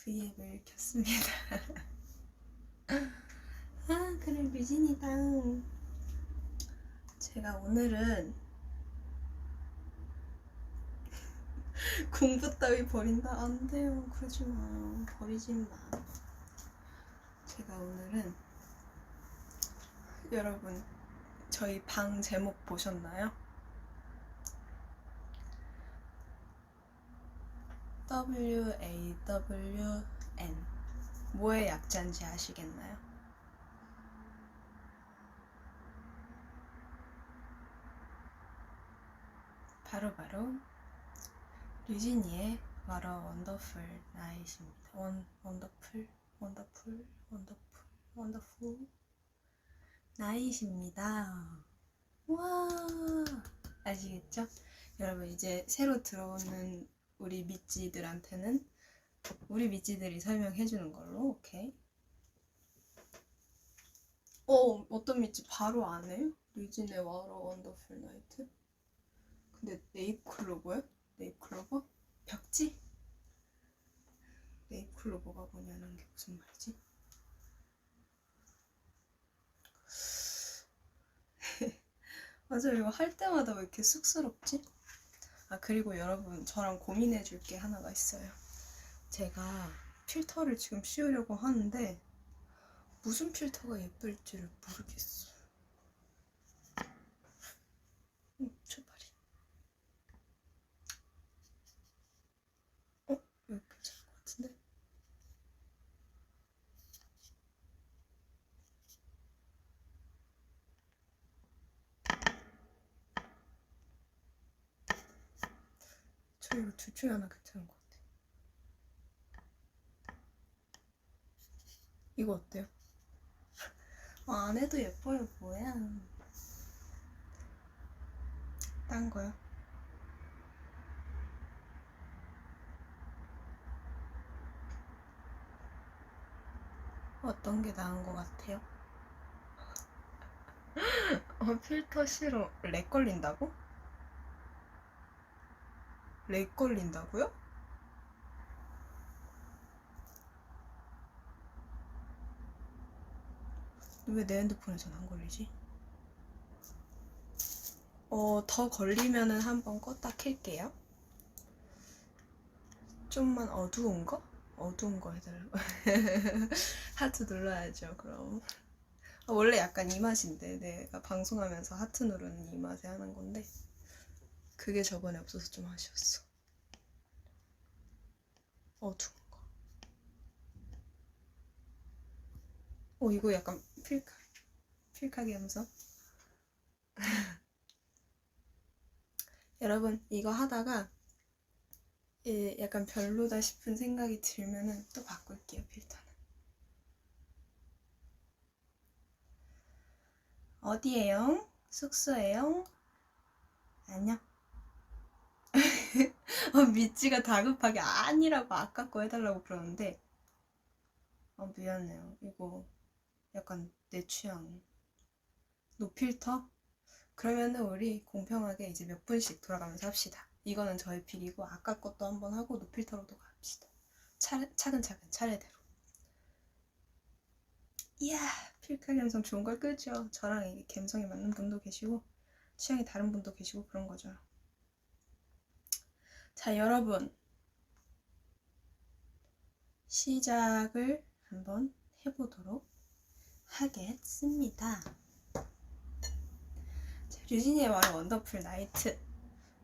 V앱을 켰습니다. 아, 그래, 류진이다. 제가 오늘은 공부 따위 버린다? 안 돼요. 그러지 마. 버리지 마. 제가 오늘은 여러분, 저희 방 제목 보셨나요? WAWN. 뭐의 약자인지 아시겠나요? 바로 류진이의 What a Wonderful Night입니다. Wonderful Night입니다. 와, 아시겠죠? 여러분, 이제 새로 들어오는 우리 미찌들한테는 우리 미찌들이 설명해주는 걸로. 오케이. 어떤 미찌 바로 안 해요? 류진의 What a Wonderful Night? 근데 네잎클로버요? 네잎클로버? 벽지? 네잎클로버가 뭐냐는 게 무슨 말이지? 맞아, 이거 할 때마다 왜 이렇게 쑥스럽지? 아, 그리고 여러분, 저랑 고민해줄 게 하나가 있어요. 제가 필터를 지금 씌우려고 하는데 무슨 필터가 예쁠지를 모르겠어. 출발이. 이거 괜찮을 것 같은데? 저 이거 둘 중에 하나 괜찮은 것 같아. 이거 어때요? 안 해도 예뻐요. 뭐야. 딴 거요? 어떤 게 나은 것 같아요? 필터 싫어. 렉 걸린다고? 렉 걸린다고요? 왜 내 핸드폰에선 안 걸리지? 더 걸리면은 한번 껐다 켤게요. 좀만 어두운 거? 어두운 거 해달라고. 하트 눌러야죠, 그럼. 원래 약간 이 맛인데, 내가 방송하면서 하트 누르는 이 맛에 하는 건데, 그게 저번에 없어서 좀 아쉬웠어. 어두운 거. 이거 약간 필카기 함성? 여러분, 이거 하다가 약간 별로다 싶은 생각이 들면은 또 바꿀게요, 필터는. 어디에요? 숙소에요? 아니야. 미찌가 다급하게 아니라고 아까 거 해달라고 그러는데 미안해요. 이거 약간 내 취향. 노필터? 그러면은 우리 공평하게 이제 몇 분씩 돌아가면서 합시다. 이거는 저의 픽이고 아까 것도 한번 하고 노필터로도 갑시다. 차근차근 차례대로. 이야, 필카 감성 좋은 걸 끄죠. 저랑 이게 감성이 맞는 분도 계시고 취향이 다른 분도 계시고 그런 거죠. 자, 여러분, 시작을 한번 해보도록 하겠습니다. 류진이의 말은 원더풀 나이트.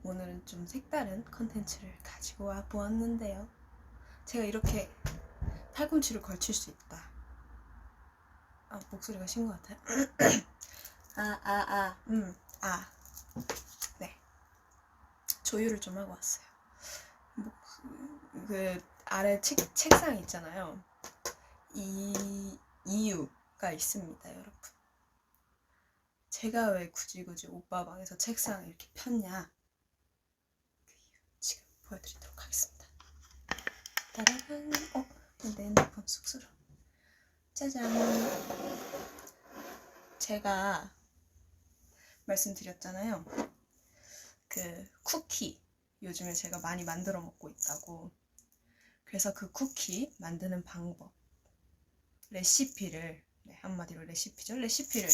오늘은 좀 색다른 컨텐츠를 가지고 와 보았는데요. 제가 이렇게 팔꿈치를 걸칠 수 있다. 목소리가 쉰 것 같아요. 네. 조율을 좀 하고 왔어요. 그 아래 책상 있잖아요. 이 이유가 있습니다, 여러분. 제가 왜 굳이 오빠 방에서 책상을 이렇게 폈냐? 그 이유 지금 보여드리도록 하겠습니다. 따라란. 내 핸드폰 쑥스러워. 짜잔. 제가 말씀드렸잖아요. 그 쿠키 요즘에 제가 많이 만들어 먹고 있다고. 그래서 그 쿠키 만드는 방법, 레시피를, 네, 한마디로 레시피죠. 레시피를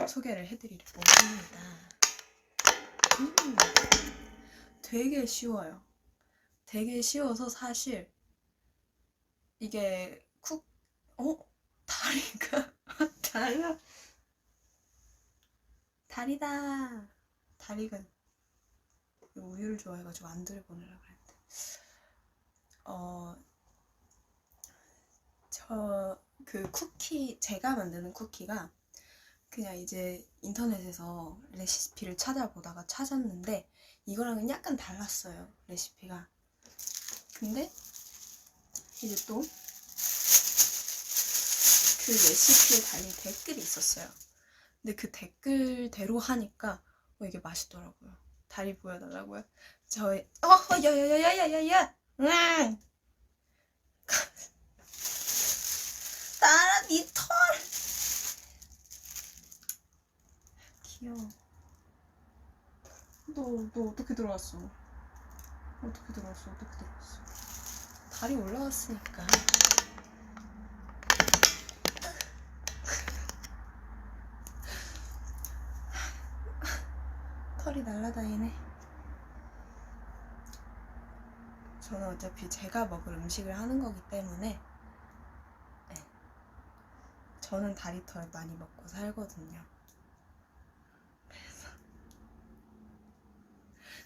소개를 해드리려고 합니다. 되게 쉬워요. 되게 쉬워서 사실 이게 다리가 달라. 다리다. 다리가 우유를 좋아해가지고 안 들여보내려고 그랬는데 저 그 쿠키, 제가 만드는 쿠키가 그냥 이제 인터넷에서 레시피를 찾아보다가 찾았는데 이거랑은 약간 달랐어요, 레시피가. 근데 이제 또 그 레시피에 달린 댓글이 있었어요. 근데 그 댓글대로 하니까 이게 맛있더라고요. 다리 보여달라고요? 저의 야야야야야야야 따라 니 털. 귀여워. 너 어떻게 들어왔어? 어떻게 들어왔어? 다리 올라왔으니까. 털이 날라다니네. 저는 어차피 제가 먹을 음식을 하는 거기 때문에 저는 다리털 많이 먹고 살거든요. 그래서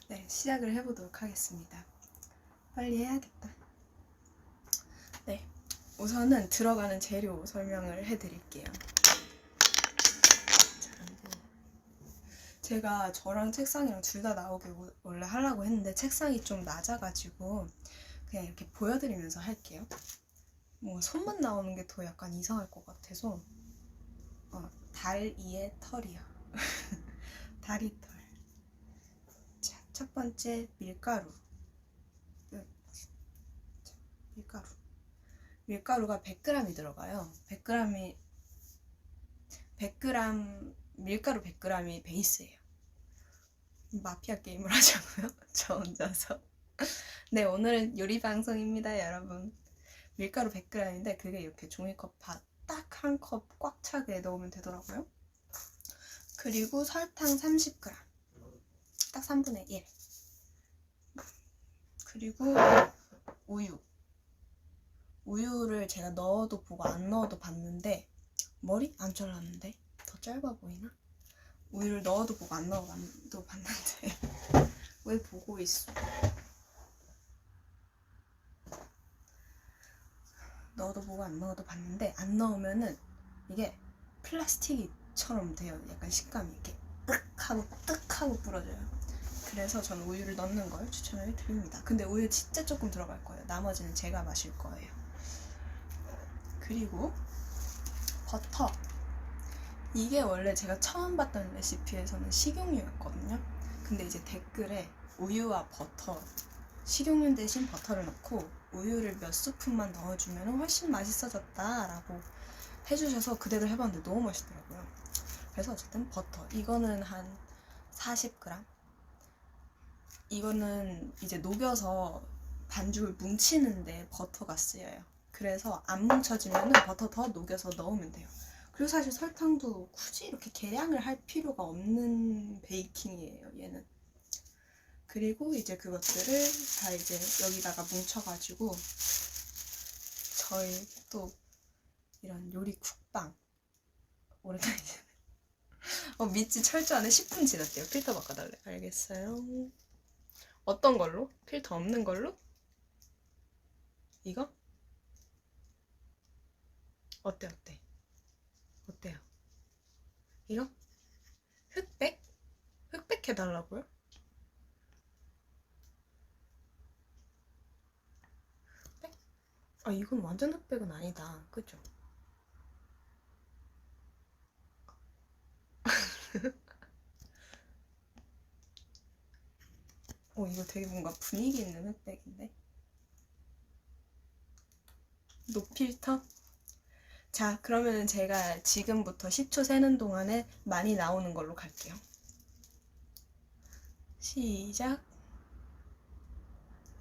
네, 시작을 해보도록 하겠습니다. 빨리 해야겠다. 네, 우선은 들어가는 재료 설명을 해드릴게요. 제가 저랑 책상이랑 둘 다 나오게 원래 하려고 했는데 책상이 좀 낮아가지고 그냥 이렇게 보여드리면서 할게요. 뭐 손만 나오는 게 더 약간 이상할 것 같아서 다리의 털이요. 다리털. 자, 첫 번째 밀가루. 밀가루가 100g이 들어가요. 100g 밀가루 100g이 베이스예요. 마피아 게임을 하자고요? 저 혼자서. 네, 오늘은 요리 방송입니다, 여러분. 밀가루 100g인데 그게 이렇게 종이컵 딱 한 컵 꽉 차게 넣으면 되더라고요. 그리고 설탕 30g. 딱 3분의 1. 그리고 우유를 제가 넣어도 보고 안 넣어도 봤는데 머리 안 잘랐는데 더 짧아 보이나? 우유를 넣어도 보고 안 넣어도 봤는데 왜 보고 있어? 넣어도 보고 안 넣어도 봤는데 안 넣으면은 이게 플라스틱처럼 돼요. 약간 식감이 이렇게 뜩 하고 부러져요. 그래서 저는 우유를 넣는 걸 추천을 드립니다. 근데 우유 진짜 조금 들어갈 거예요. 나머지는 제가 마실 거예요. 그리고 버터. 이게 원래 제가 처음 봤던 레시피에서는 식용유였거든요. 근데 이제 댓글에 우유와 버터, 식용유 대신 버터를 넣고 우유를 몇 스푼만 넣어주면 훨씬 맛있어졌다 라고 해주셔서 그대로 해봤는데 너무 맛있더라고요. 그래서 어쨌든 버터, 이거는 한 40g. 이거는 이제 녹여서 반죽을 뭉치는데 버터가 쓰여요. 그래서 안 뭉쳐지면 버터 더 녹여서 넣으면 돼요. 그리고 사실 설탕도 굳이 이렇게 계량을 할 필요가 없는 베이킹이에요, 얘는. 그리고 이제 그것들을 다 이제 여기다가 뭉쳐가지고 저희 또 이런 요리 국방 오랜만에 밑이 철저하네. 10분 지났대요. 필터 바꿔달래. 알겠어요. 어떤 걸로? 필터 없는 걸로? 이거? 어때요? 이거? 흑백? 흑백 해달라고요? 흑백? 이건 완전 흑백은 아니다. 그죠? 이거 되게 뭔가 분위기 있는 흑백인데? 노필터? 자, 그러면은 제가 지금부터 10초 세는 동안에 많이 나오는 걸로 갈게요. 시작.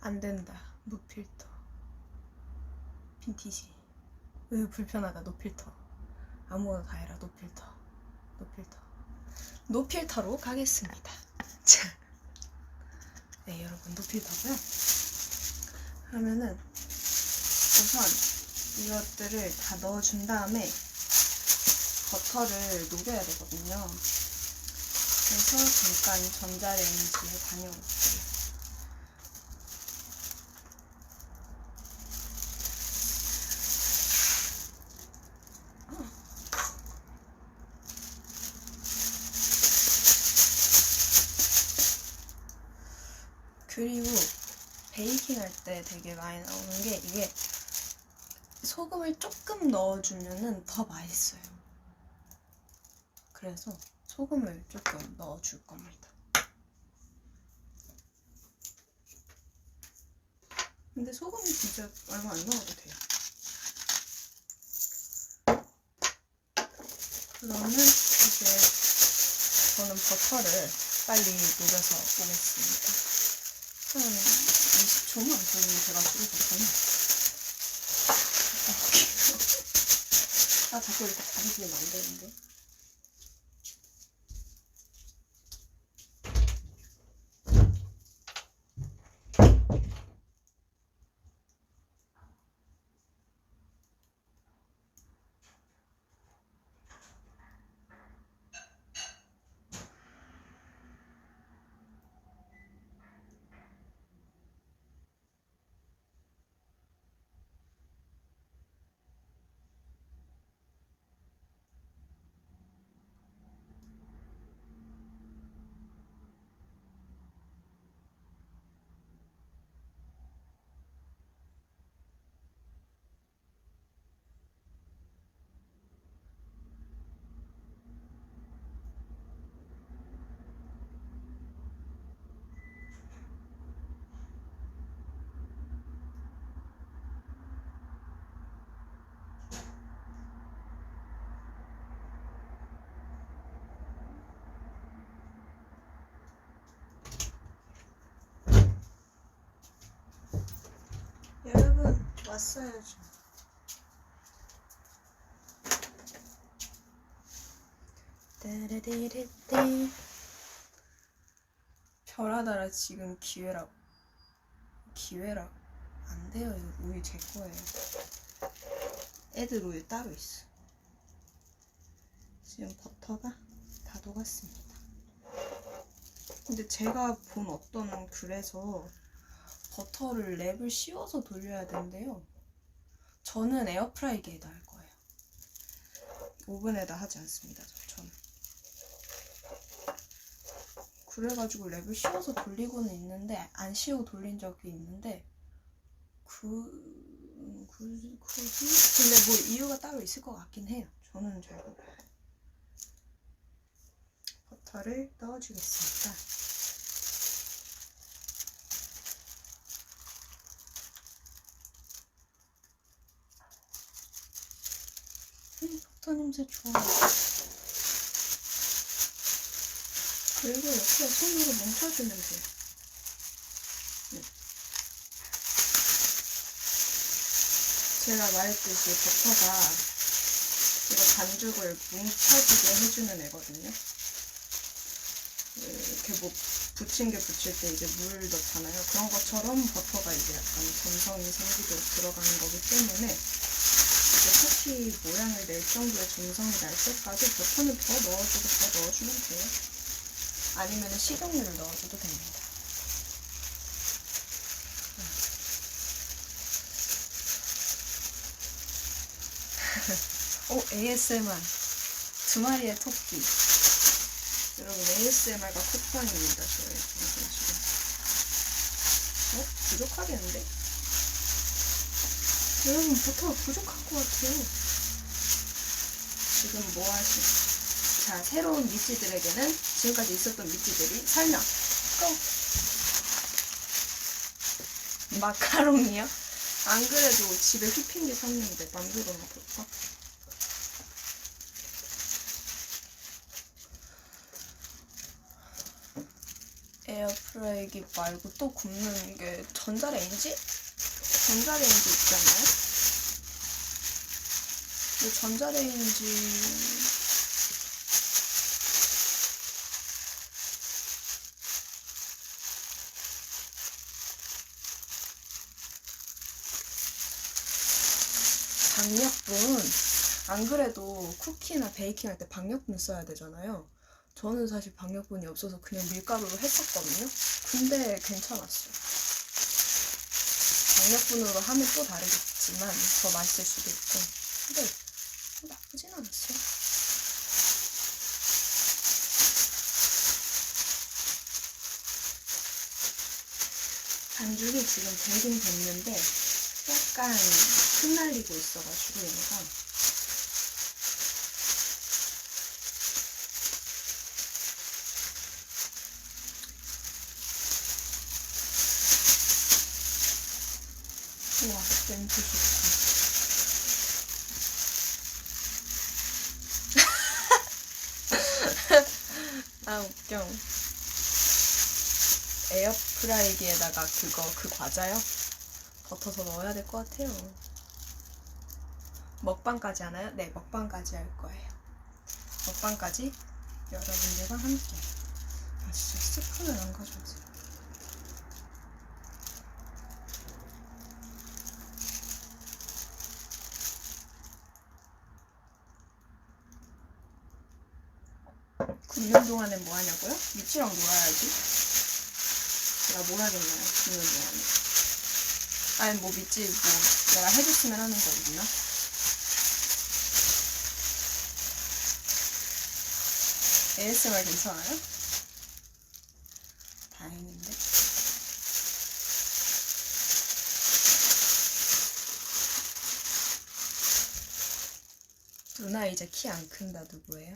안 된다. 무필터. 빈티지. 불편하다. 노필터. 아무거나 다 해라. 노필터. 노필터. 노필터로 가겠습니다. 자, 네 여러분 노필터고요. 그러면은 우선 이것들을 다 넣어준 다음에 버터를 녹여야 되거든요. 그래서 잠깐 전자레인지에 다녀올게요. 그리고 베이킹 할 때 되게 많이 나오는 게 이게 소금을 조금 넣어주면은 더 맛있어요. 그래서 소금을 조금 넣어줄 겁니다. 근데 소금이 진짜 얼마 안 넣어도 돼요. 그러면 이제 저는 버터를 빨리 녹여서 오겠습니다. 한 20초만 걸리면 돼가지고 버터는 아 자꾸 이렇게 다리기면 안 되는데. 여러분 왔어요 지금. 따라디리띠. 별하다라 지금 기회라 안 돼요. 이거 우유 제 거예요. 애들 우유 따로 있어. 지금 버터가 다 녹았습니다. 근데 제가 본 어떤 글에서 버터를 랩을 씌워서 돌려야 된대요. 저는 에어프라이기에다 할 거예요. 오븐에다 하지 않습니다. 저는. 그래가지고 랩을 씌워서 돌리고는 있는데 안 씌우고 돌린 적이 있는데 굳이? 근데 뭐 이유가 따로 있을 것 같긴 해요. 저는 잘 몰라요. 버터를 넣어주겠습니다. 버터 냄새 좋아. 그리고 옆에 손으로 뭉쳐주면 돼요. 제가 말했듯이 버터가 이거 반죽을 뭉쳐지게 해주는 애거든요. 이렇게 뭐 부친 게 붙일 때 이제 물 넣잖아요. 그런 것처럼 버터가 이제 약간 점성이 생기도록 들어가는 거기 때문에 이제 쿠키 모양을 낼 정도의 점성이 날 때까지 버터는 더 넣어주면 돼요. 아니면 식용유를 넣어줘도 됩니다. 오, ASMR. 두 마리의 토끼. 여러분, ASMR가 쿠팡입니다. 저의 방송 지금. 부족하겠는데? 여러분, 버터가 부족한 것 같아요. 지금 뭐 하시? 자, 새로운 미찌들에게는 지금까지 있었던 미찌들이 설명. 고! 마카롱이요? 안 그래도 집에 휘핑기 샀는데 만들어 놔볼까? 에어프라이기 말고 또 굽는 게 전자레인지? 전자레인지 있잖아요? 이 전자레인지 박력분, 안 그래도 쿠키나 베이킹 할 때 박력분 써야 되잖아요. 저는 사실 박력분이 없어서 그냥 밀가루로 했었거든요. 근데 괜찮았어요. 박력분으로 하면 또 다르겠지만 더 맛있을 수도 있고, 근데 나쁘진 않았어요. 반죽이 지금 되긴 됐는데 약간 흩날리고 있어가지고 얘가 우와 냄새 좋다. 아 웃겨. 에어프라이기에다가 그 과자요? 버터서 넣어야 될 것 같아요. 먹방까지 하나요? 네, 먹방까지 할 거예요. 먹방까지 여러분들과 함께. 아 진짜 스푼을 안 가져왔어. 굽는 동안엔 뭐 하냐고요? 미치랑 놀아야지. 제가 뭘 하겠나요? 굽는 동안에. 아니 뭐 미치 뭐 내가 해줬으면 하는 거 있나? ASMR 괜찮아요? 다행인데. 누나 이제 키 안 큰다 누구예요?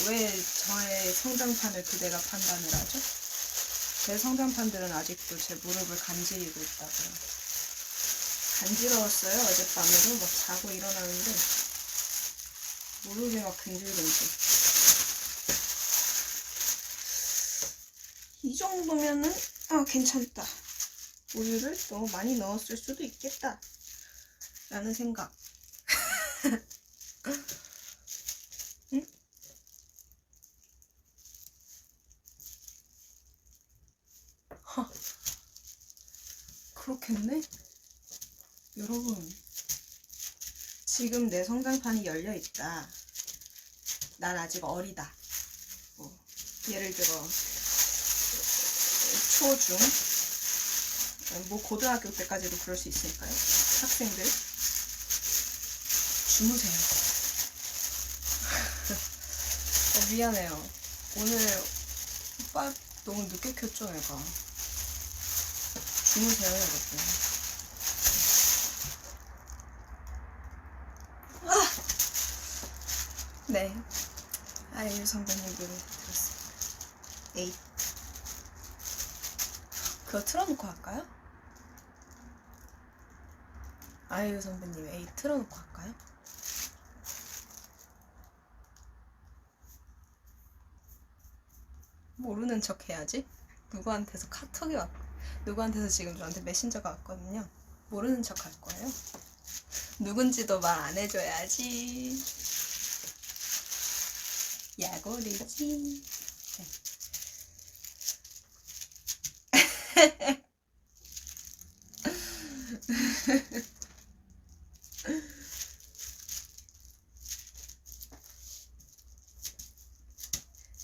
왜 저의 성장판을 그대가 판단을 하죠? 제 성장판들은 아직도 제 무릎을 간지리고 있다고요. 간지러웠어요. 어젯밤에도 막 자고 일어나는데 무릎이 막 근질근질. 이 정도면은 괜찮다. 우유를 너무 많이 넣었을 수도 있겠다 라는 생각. 응? 그렇겠네? 여러분 지금 내 성장판이 열려있다. 난 아직 어리다. 예를 들어 초, 중, 뭐 고등학교 때까지도 그럴 수 있으니까요. 학생들 주무세요. 미안해요. 오늘 오빠 너무 늦게 켰죠 내가. 주무세요 여러분. 네, 아이유 선배님 노래 들었습니다. 에잇. 그거 틀어놓고 할까요? 아이유 선배님 에잇 틀어놓고 할까요? 모르는 척 해야지. 누구한테서 카톡이 왔 누구한테서 지금 저한테 메신저가 왔거든요. 모르는 척 할 거예요. 누군지도 말 안 해줘야지. 야고르지.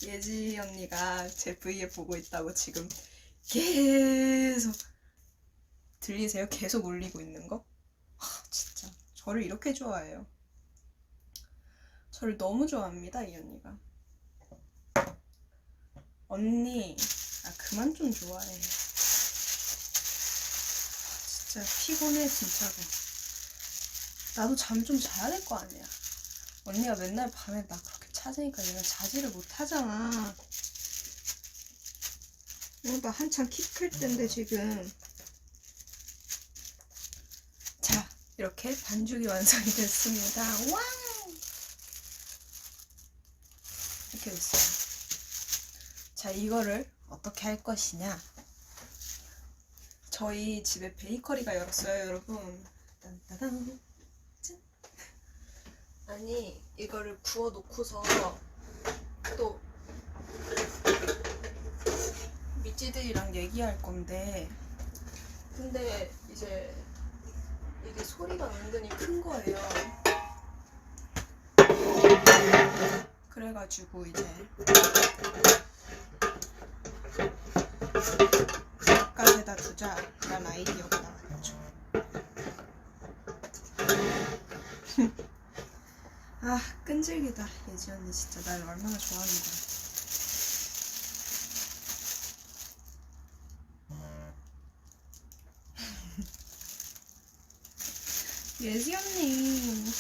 예지 언니가 제 V에 보고 있다고 지금 계속 들리세요? 계속 울리고 있는 거? 진짜 저를 이렇게 좋아해요. 저를 너무 좋아합니다 이 언니가. 언니 그만 좀 좋아해. 진짜 피곤해 진짜로. 나도 잠 좀 자야 될 거 아니야. 언니가 맨날 밤에 나 그렇게 찾으니까 내가 자지를 못하잖아. 나 한참 키 클 때인데 지금. 자 이렇게 반죽이 완성이 됐습니다. 와우 이렇게 됐어요. 자 이거를 어떻게 할 것이냐. 저희 집에 베이커리가 열었어요 여러분. 딴따단. 짠. 아니 이거를 구워 놓고서 또 미찌들이랑 얘기할 건데, 근데 이제 이게 소리가 은근히 큰 거예요. 그래가지고 이제 바깥에다 두자라는 아이디어가 나왔죠. 아 끈질기다. 예지 언니 진짜 날 얼마나 좋아하는 거야. 예지 언니.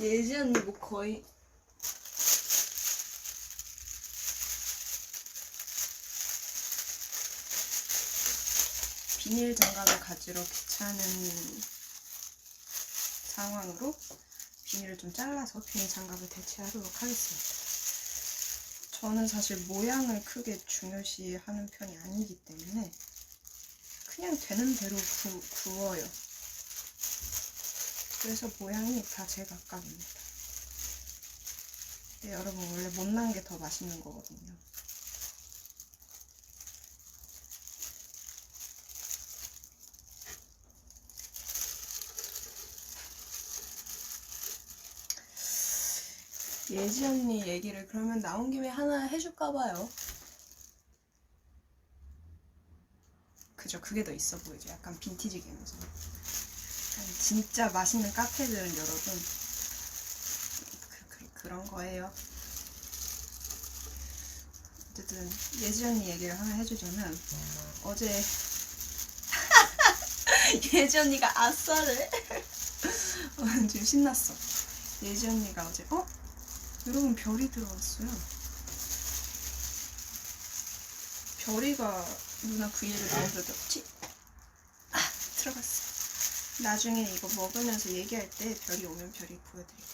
예지 언니 뭐 거의 비닐 장갑을 가지러 귀찮은 상황으로 비닐을 좀 잘라서 비닐 장갑을 대체하도록 하겠습니다. 저는 사실 모양을 크게 중요시하는 편이 아니기 때문에 그냥 되는 대로 구워요. 그래서 모양이 다 제각각입니다. 근데 여러분 원래 못난 게 더 맛있는 거거든요. 예지 언니 얘기를 그러면 나온 김에 하나 해줄까봐요. 그죠? 그게 더 있어 보이죠? 약간 빈티지 감성. 진짜 맛있는 카페들은 여러분 그런 거예요. 어쨌든 예지 언니 얘기를 하나 해주자면, 어제 예지 언니가 아싸를 지금 신났어. 예지 언니가 어제 여러분 별이 들어왔어요. 별이가 누나 V를 넣어줬지? 들어갔어. 나중에 이거 먹으면서 얘기할 때 별이 오면 별이 보여드릴게요.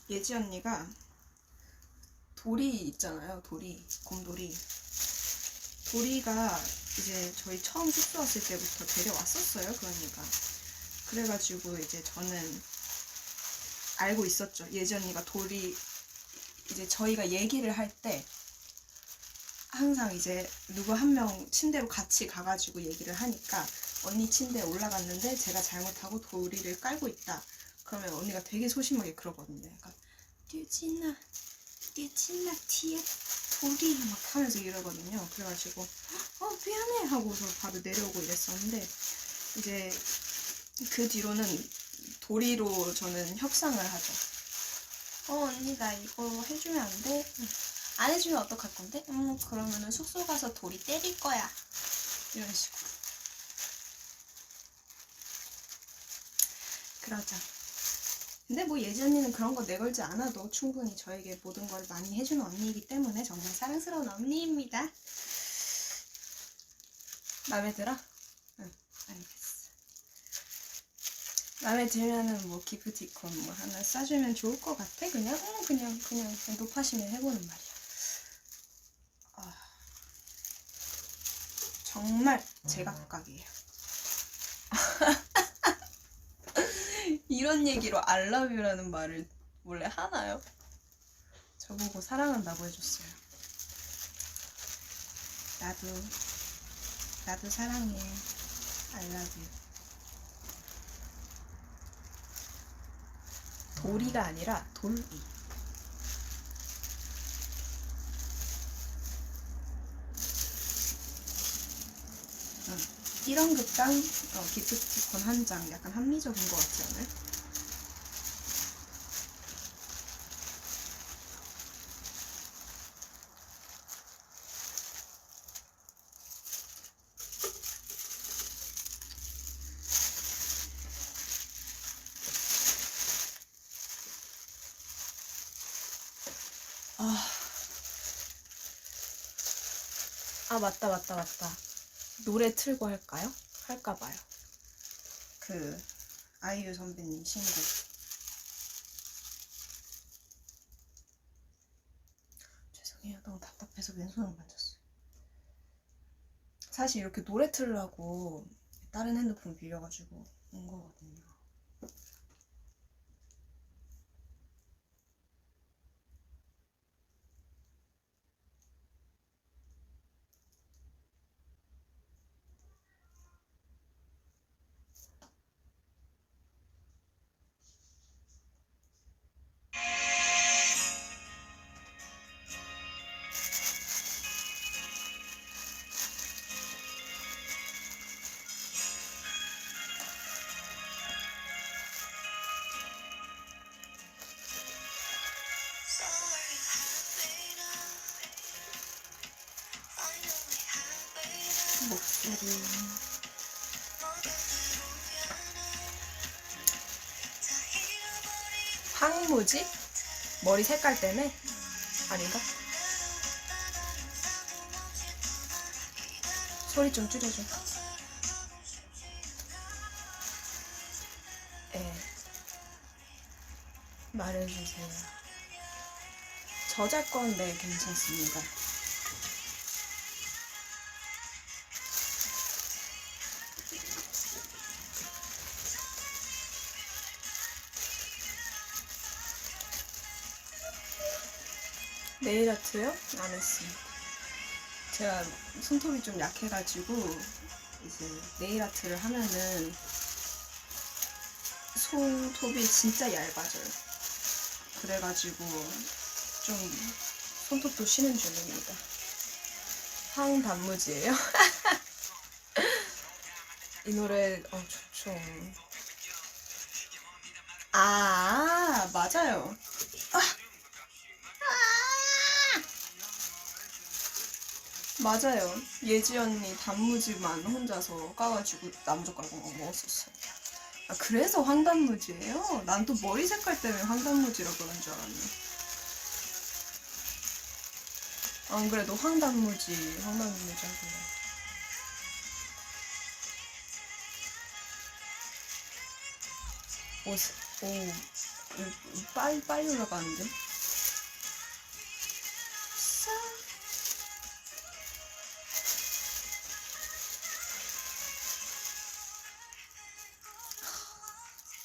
예지 언니가 도리 있잖아요. 도리, 곰돌이. 도리가 이제 저희 처음 숙소 왔을 때부터 데려왔었어요. 그 언니가. 그래가지고 이제 저는 알고 있었죠. 예지 언니가 도리, 이제 저희가 얘기를 할 때 항상 이제 누구 한 명 침대로 같이 가가지고 얘기를 하니까, 언니 침대에 올라갔는데 제가 잘못하고 도리를 깔고 있다. 그러면 언니가 되게 소심하게 그러거든요. 약간 류진아 뒤에 도리 막 하면서 이러거든요. 그래가지고 미안해 하고서 바로 내려오고 이랬었는데, 이제 그 뒤로는 도리로 저는 협상을 하죠. 언니 나 이거 해주면 안 돼? 안 해주면 어떡할 건데? 그러면은 숙소 가서 도리 때릴 거야. 이런 식으로. 그러자. 근데 뭐 예지 언니는 그런 거 내걸지 않아도 충분히 저에게 모든 걸 많이 해주는 언니이기 때문에 정말 사랑스러운 언니입니다. 마음에 들어? 응, 알겠어. 마음에 들면은 뭐 기프티콘 뭐 하나 싸주면 좋을 것 같아. 그냥 높아시면 해보는 말이야. 정말 제각각이에요. 이런 얘기로 I love you라는 말을 원래 하나요? 저보고 사랑한다고 해줬어요. 나도 사랑해. I love you. 도리가 아니라 돌이. 이런 급당 기프티콘 한 장 약간 합리적인 것 같지 않아요? 맞다. 노래 틀고 할까요? 할까봐요. 아이유 선배님 신곡. 죄송해요. 너무 답답해서 왼손을 만졌어요. 사실 이렇게 노래 틀으려고 다른 핸드폰 빌려가지고 온 거거든요. 목소리. 황무지? 머리 색깔 때문에? 아닌가? 소리 좀 줄여줘. 예. 말해주세요. 저작권 네 괜찮습니다. 네일 아트요? 안 했습니다. 제가 손톱이 좀 약해가지고 이제 네일 아트를 하면은 손톱이 진짜 얇아져요. 그래가지고 좀 손톱도 쉬는 중입니다. 황단무지예요? 이 노래 좋죠. 아 맞아요. 맞아요. 예지 언니 단무지만 혼자서 까가지고 나무젓가락 먹었었어요. 아 그래서 황단무지예요? 난 또 머리 색깔 때문에 황단무지라고 그런 줄 알았네. 안 그래도 황단무지 하길래. 빨리 올라가는데?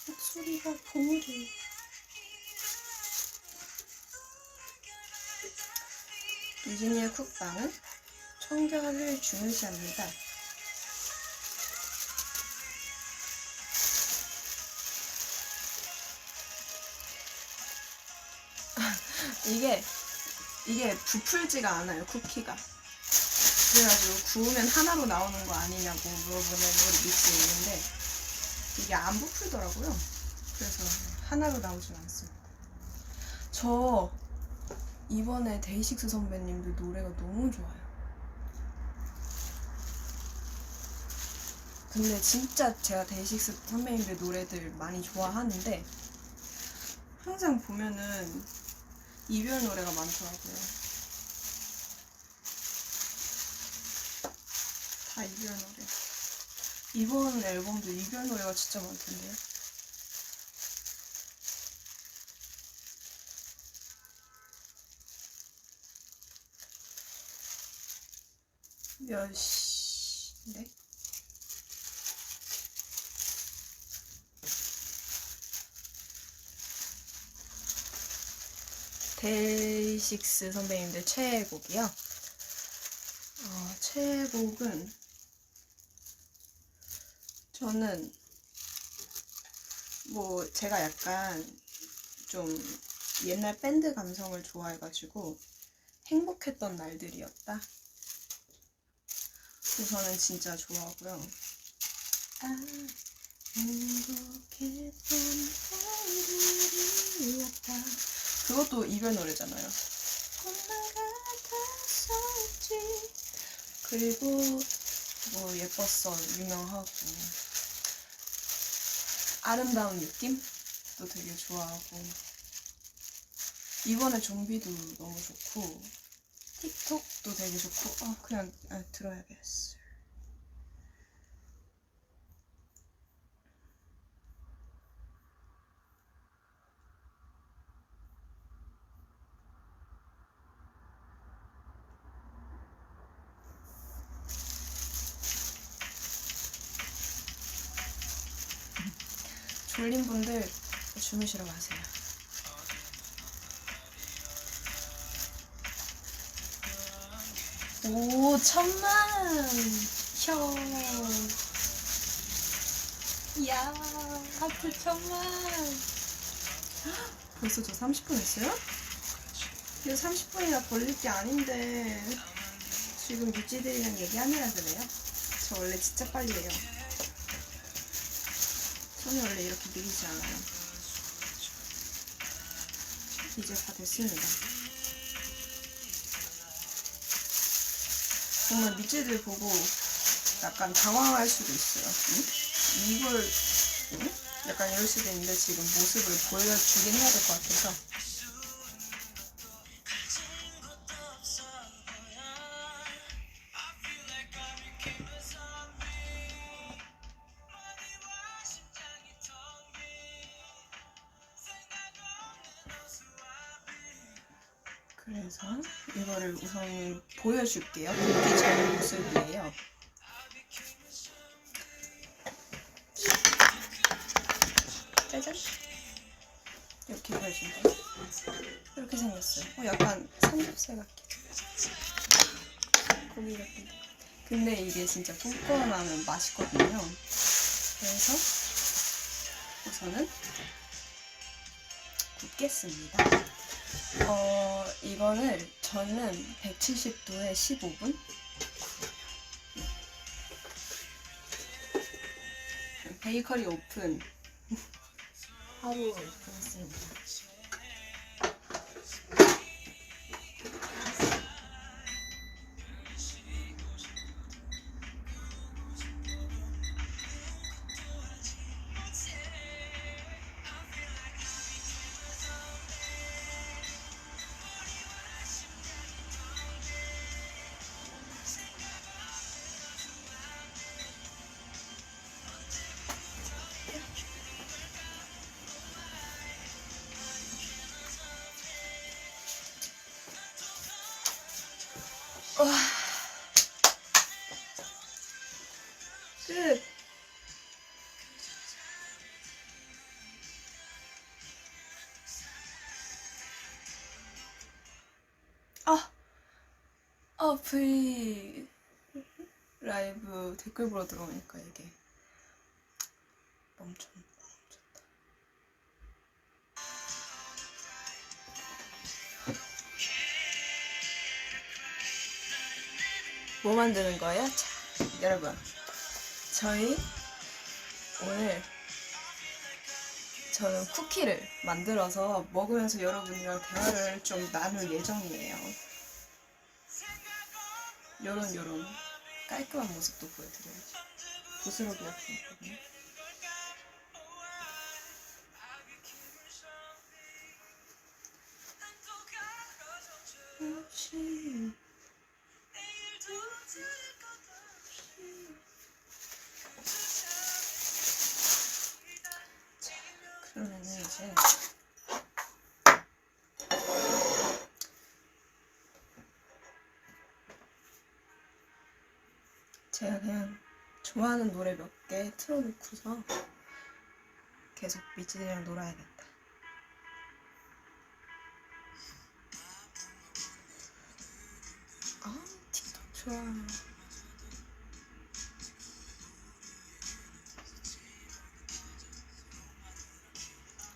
목소리가 보물이. 유진이의 쿡방은 청결을 중요시합니다. 이게 부풀지가 않아요, 쿠키가. 그래가지고 구우면 하나로 나오는 거 아니냐고 물어보는 우리 미스 있는데 이게 안 부풀더라고요. 그래서 하나로 나오진 않습니다. 저 이번에 데이식스 선배님들 노래가 너무 좋아요. 근데 진짜 제가 데이식스 선배님들 노래들 많이 좋아하는데 항상 보면은 이별 노래가 많더라고요. 다 이별 노래. 이번 앨범도 이별 노래가 진짜 많던데요. 몇 시인데? 데이식스 선배님들 최애곡이요? 최애곡은 저는 뭐 제가 약간 좀 옛날 밴드 감성을 좋아해가지고 행복했던 날들이었다. 우선은 진짜 좋아하고요. 행복했던 날들이었다. 그것도 이별 노래잖아요. 꿈만 같았었지. 그리고 뭐 예뻤어 유명하고 아름다운 느낌도 되게 좋아하고 이번에 좀비도 너무 좋고 틱톡도 되게 좋고 그냥 들어야겠어요. 졸린 분들 주무시러 가세요. 오, 1000만! 혀. 이야, 하트 1000만! 벌써 저 30분 했어요? 이거 30분이나 걸릴 게 아닌데 지금 유지들이랑 얘기하느라 그래요? 저 원래 진짜 빨리 해요. 저는 원래 이렇게 느리지 않아요. 이제 다 됐습니다. 정말 밑지들 보고 약간 당황할 수도 있어요. 응? 이걸 응? 약간 이럴 수도 있는데 지금 모습을 보여주긴 해야 될 것 같아서. 그래서 이거를 우선 보여줄게요. 붓기 전 모습이에요. 짜잔! 이렇게 보여준다. 이렇게 생겼어요. 약간 삼겹살 같기도. 고기 같기도. 근데 이게 진짜 굽고 나면 맛있거든요. 그래서 우선은 굽겠습니다. 이거를 저는 170도에 15분 베이커리 오픈 하루 오픈했습니다. 와, 끝. 브이 라이브 댓글 보러 들어오니까 이게 멈췄다. 뭐 만드는 거예요? 자, 여러분, 저는 쿠키를 만들어서 먹으면서 여러분이랑 대화를 좀 나눌 예정이에요. 요런 깔끔한 모습도 보여드려야죠. 부스러기 같은 거거든요. 자, 그러면은 이제 제가 그냥 좋아하는 노래 몇 개 틀어놓고서 계속 미치들이랑 놀아야겠다. 틱톡 좋아.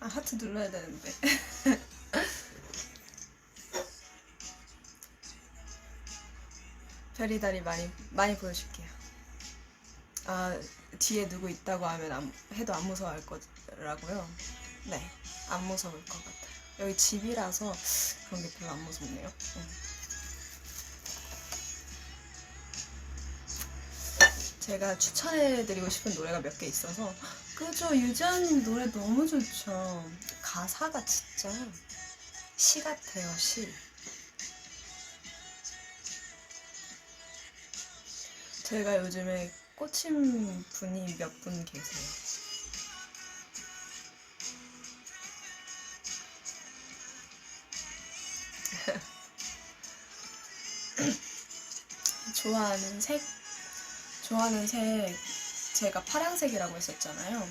하트 눌러야 되는데. 별이다리 많이 보여줄게요. 뒤에 누구 있다고 하면 해도 안 무서워할 거라고요? 네, 안 무서울 것 같아요. 여기 집이라서 그런 게 별로 안 무섭네요. 제가 추천해드리고 싶은 노래가 몇 개 있어서. 그죠, 유재환님 노래 너무 좋죠. 가사가 진짜 시 같아요, 시. 제가 요즘에 꽂힌 분이 몇 분 계세요. 좋아하는 색 제가 파란색이라고 했었잖아요.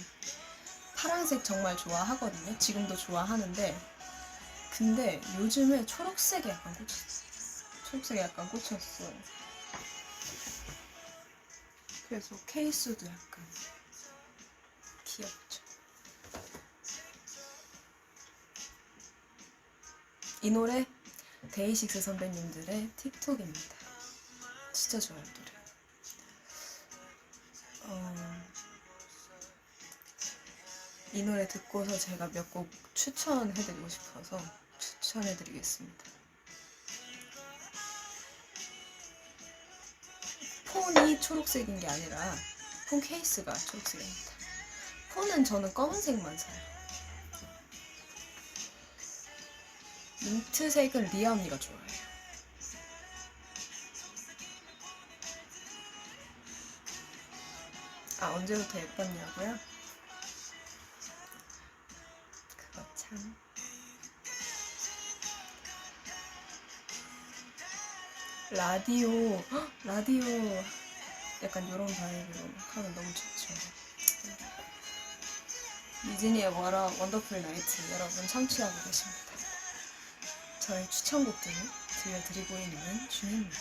파란색 정말 좋아하거든요. 지금도 좋아하는데 근데 요즘에 초록색에 약간 꽂혔어. 초록색에 약간 꽂혔어. 그래서 케이스도 약간 귀엽죠. 이 노래 데이식스 선배님들의 틱톡입니다. 진짜 좋아요 노래. 이 노래 듣고서 제가 몇 곡 추천해드리고 싶어서 추천해드리겠습니다. 폰이 초록색인 게 아니라 폰 케이스가 초록색입니다. 폰은 저는 검은색만 사요. 민트색은 리아 언니가 좋아해요. 아, 언제부터 예뻤냐고요? 그거 참. 라디오, 라디오 약간 이런 바이브로 하면 너무 좋죠. 이진이의 원더풀 나이트 여러분 청취하고 계십니다. 저의 추천곡들을 들려드리고 있는 중입니다.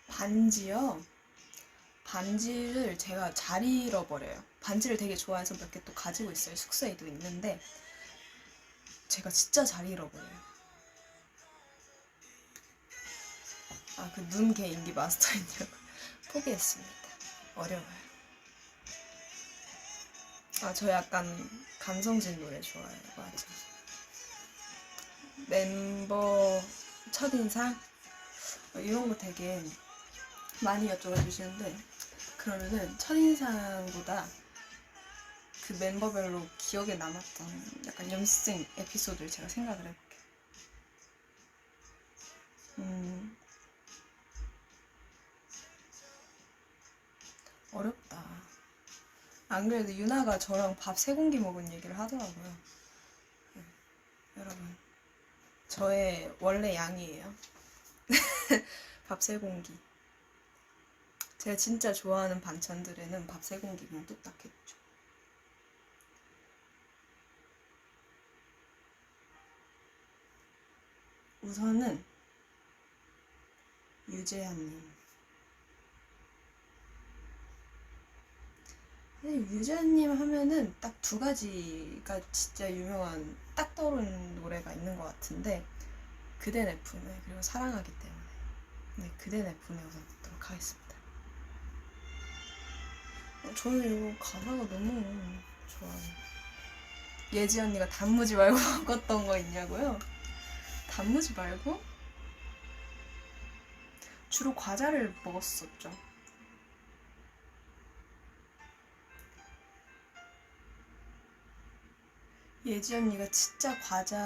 반지요? 반지를 제가 잘 잃어버려요. 반지를 되게 좋아해서 몇 개 또 가지고 있어요. 숙소에도 있는데 제가 진짜 잘 잃어버려요. 아, 그 눈 개인기 마스터인데요. 포기했습니다. 어려워요. 아, 저 약간 감성진 노래 좋아해요. 맞아. 멤버 첫인상? 이런 거 되게 많이 여쭤봐 주시는데 그러면은 첫인상보다 그 멤버별로 기억에 남았던 약간 연습생 에피소드를 제가 생각을 해볼게요. 어렵다. 안 그래도 유나가 저랑 밥 3공기 먹은 얘기를 하더라고요. 네, 여러분 저의 원래 양이에요. 밥 3공기. 제가 진짜 좋아하는 반찬들에는 밥 3공기면 뚝딱했죠. 우선은 유재한님. 유재한님 하면은 딱 2가지가 진짜 유명한 딱 떠오르는 노래가 있는 것 같은데 그대 내 품에 그리고 사랑하기 때문에 네, 그대 내 품에 우선 듣도록 하겠습니다. 저는 이거 가사가 너무 좋아요. 예지 언니가 단무지 말고 먹었던 거 있냐고요? 단무지 말고? 주로 과자를 먹었었죠. 예지 언니가 진짜 과자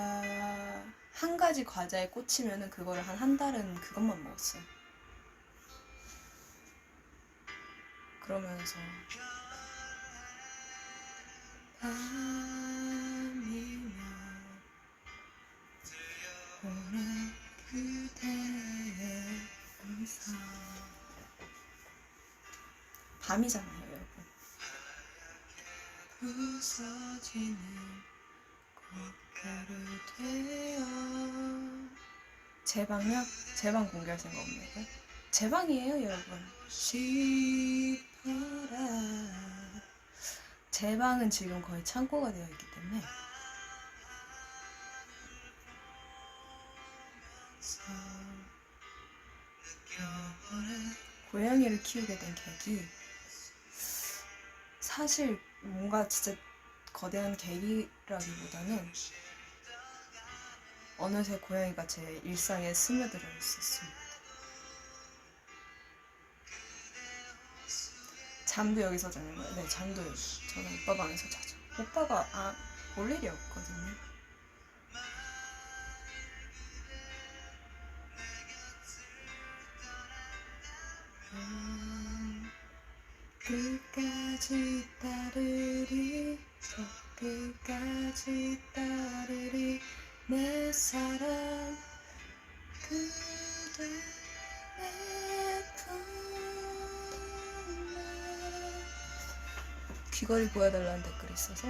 한 가지 과자에 꽂히면은 그거를 한 달은 그것만 먹었어요. 그러면서 밤이면 오늘 그대의 의상 밤이잖아요 여러분. 부서지는 꽃가루 되어 제 방요? 제 방 공개할 생각 없나요? 제 방이에요 여러분. 싶어라. 제 방은 지금 거의 창고가 되어 있기 때문에 고양이를 키우게 된 계기 사실 뭔가 진짜 거대한 계기라기보다는 어느새 고양이가 제 일상에 스며들어 있었습니다. 잠도 여기서 자는 거예요? 네, 잠도 여기. 저는 오빠 방에서 자죠. 오빠가 올 일이 없거든요. 끝까지 따르리 끝까지 따르리 내 사랑 그대 내 품에 귀걸이 보여달라는 댓글이 있어서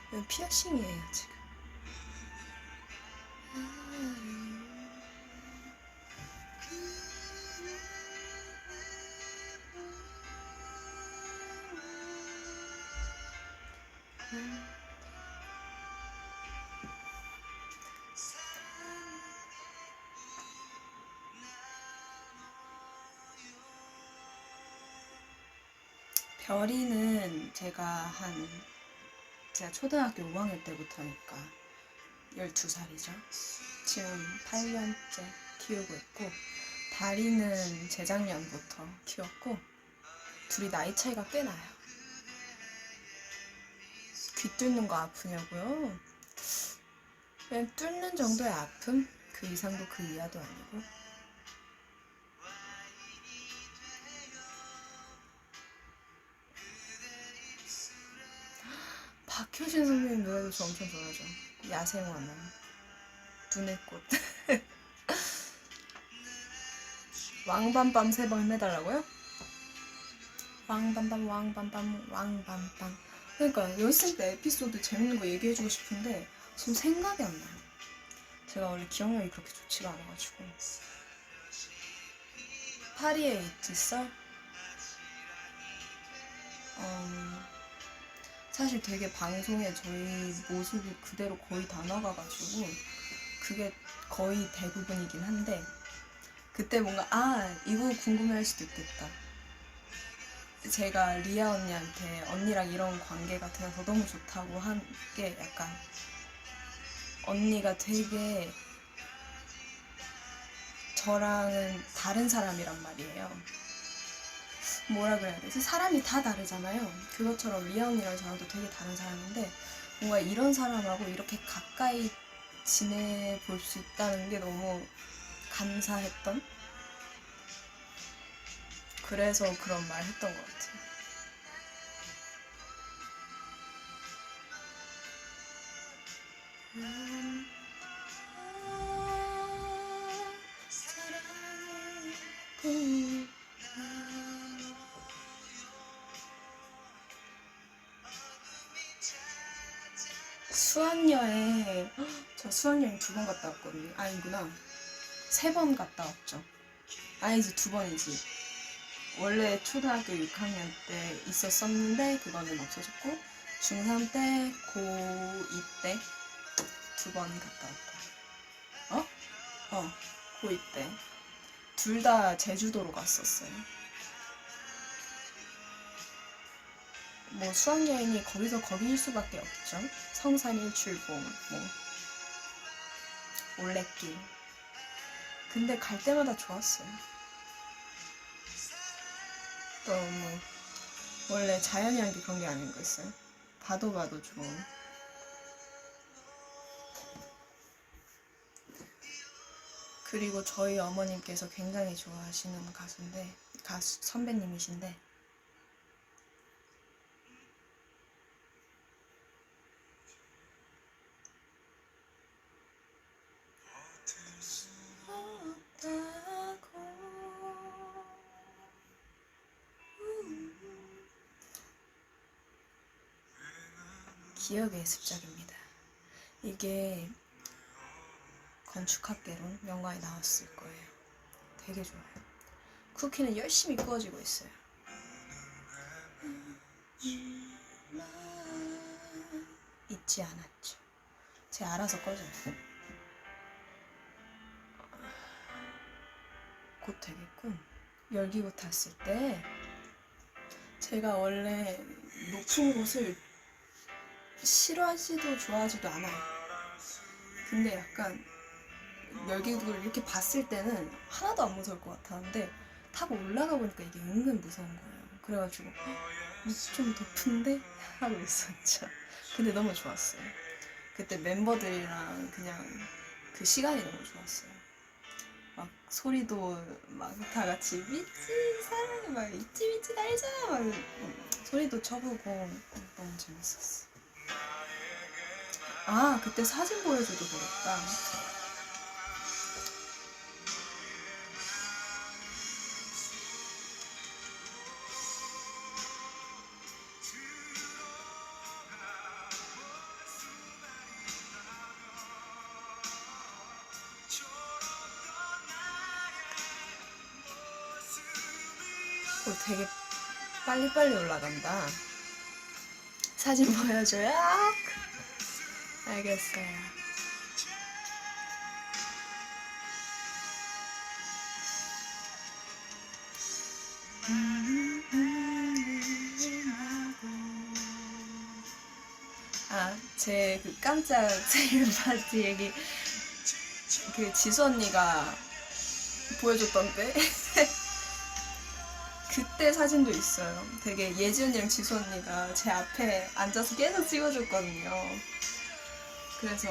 이건 피어싱이에요 지금. 별이는 제가 초등학교 5학년 때부터니까 12살이죠. 지금 8년째 키우고 있고, 다리는 재작년부터 키웠고, 둘이 나이 차이가 꽤 나요. 귀 뚫는 거 아프냐고요? 그냥 뚫는 정도의 아픔? 그 이상도 그 이하도 아니고. 박효신 선생님 노래도 저 엄청 좋아하죠. 야생화나 눈의 꽃. 왕밤밤 3번 해달라고요? 왕밤밤 왕밤밤 왕밤밤. 그러니까 연습 때 에피소드 재밌는 거 얘기해주고 싶은데 지금 생각이 안 나요. 제가 원래 기억력이 그렇게 좋지가 않아가지고. 파리에 있지썰? 사실 되게 방송에 저희 모습이 그대로 거의 다 나가가지고 그게 거의 대부분이긴 한데, 그때 뭔가 이거 궁금해할 수도 있겠다. 제가 리아 언니한테 언니랑 이런 관계가 되어서 너무 좋다고 한 게 약간, 언니가 되게 저랑은 다른 사람이란 말이에요. 뭐라 그래야 되지? 사람이 다 다르잖아요. 그것처럼 리아 언니랑 저랑도 되게 다른 사람인데, 뭔가 이런 사람하고 이렇게 가까이 지내볼 수 있다는 게 너무 감사했던, 그래서 그런 말 했던 것 같아요. 수학여행, 저 수학여행 2번 갔다 왔거든요. 아니구나, 3번 갔다 왔죠. 아니지, 2번이지. 원래 초등학교 6학년 때 있었었는데 그거는 없어졌고, 중3 때, 고2 때 2번 갔다 왔다. 고2 때 둘 다 제주도로 갔었어요. 뭐 수학여행이 거기서 거기일 수밖에 없죠. 성산 일출봉, 올레길. 근데 갈 때마다 좋았어요. 너무 원래 자연이란 게 그런 게 아닌 거였어요. 봐도 좋은. 그리고 저희 어머님께서 굉장히 좋아하시는 가수 선배님이신데, 기억의 습작입니다. 이게 건축학개론 연관에 나왔을 거예요. 되게 좋아요. 쿠키는 열심히 구워지고 있어요. 잊지 않았죠. 제가 알아서 꺼져요. 곧 되겠군. 열기구 탔을 때 제가 원래 높은 곳을 싫어하지도 좋아하지도 않아요. 근데 약간 열기구를 이렇게 봤을 때는 하나도 안 무서울 것 같았는데, 타고 올라가 보니까 이게 은근 무서운 거예요. 그래가지고 좀 높은데? 하고 있었죠. 근데 너무 좋았어요. 그때 멤버들이랑 그냥 그 시간이 너무 좋았어요. 막 소리도 막 다 같이 미치 사랑해 막 미치 날자 막 소리도 쳐보고 너무 재밌었어. 그때 사진 보여줘도 그랬다. 되게 빨리빨리 올라간다. 사진 보여줘요? 알겠어요. 아, 제 그 깜짝 생일 파티 얘기 그 지수 언니가 보여줬던데 그때 사진도 있어요. 되게 예지 언니랑 지수 언니가 제 앞에 앉아서 계속 찍어줬거든요. 그래서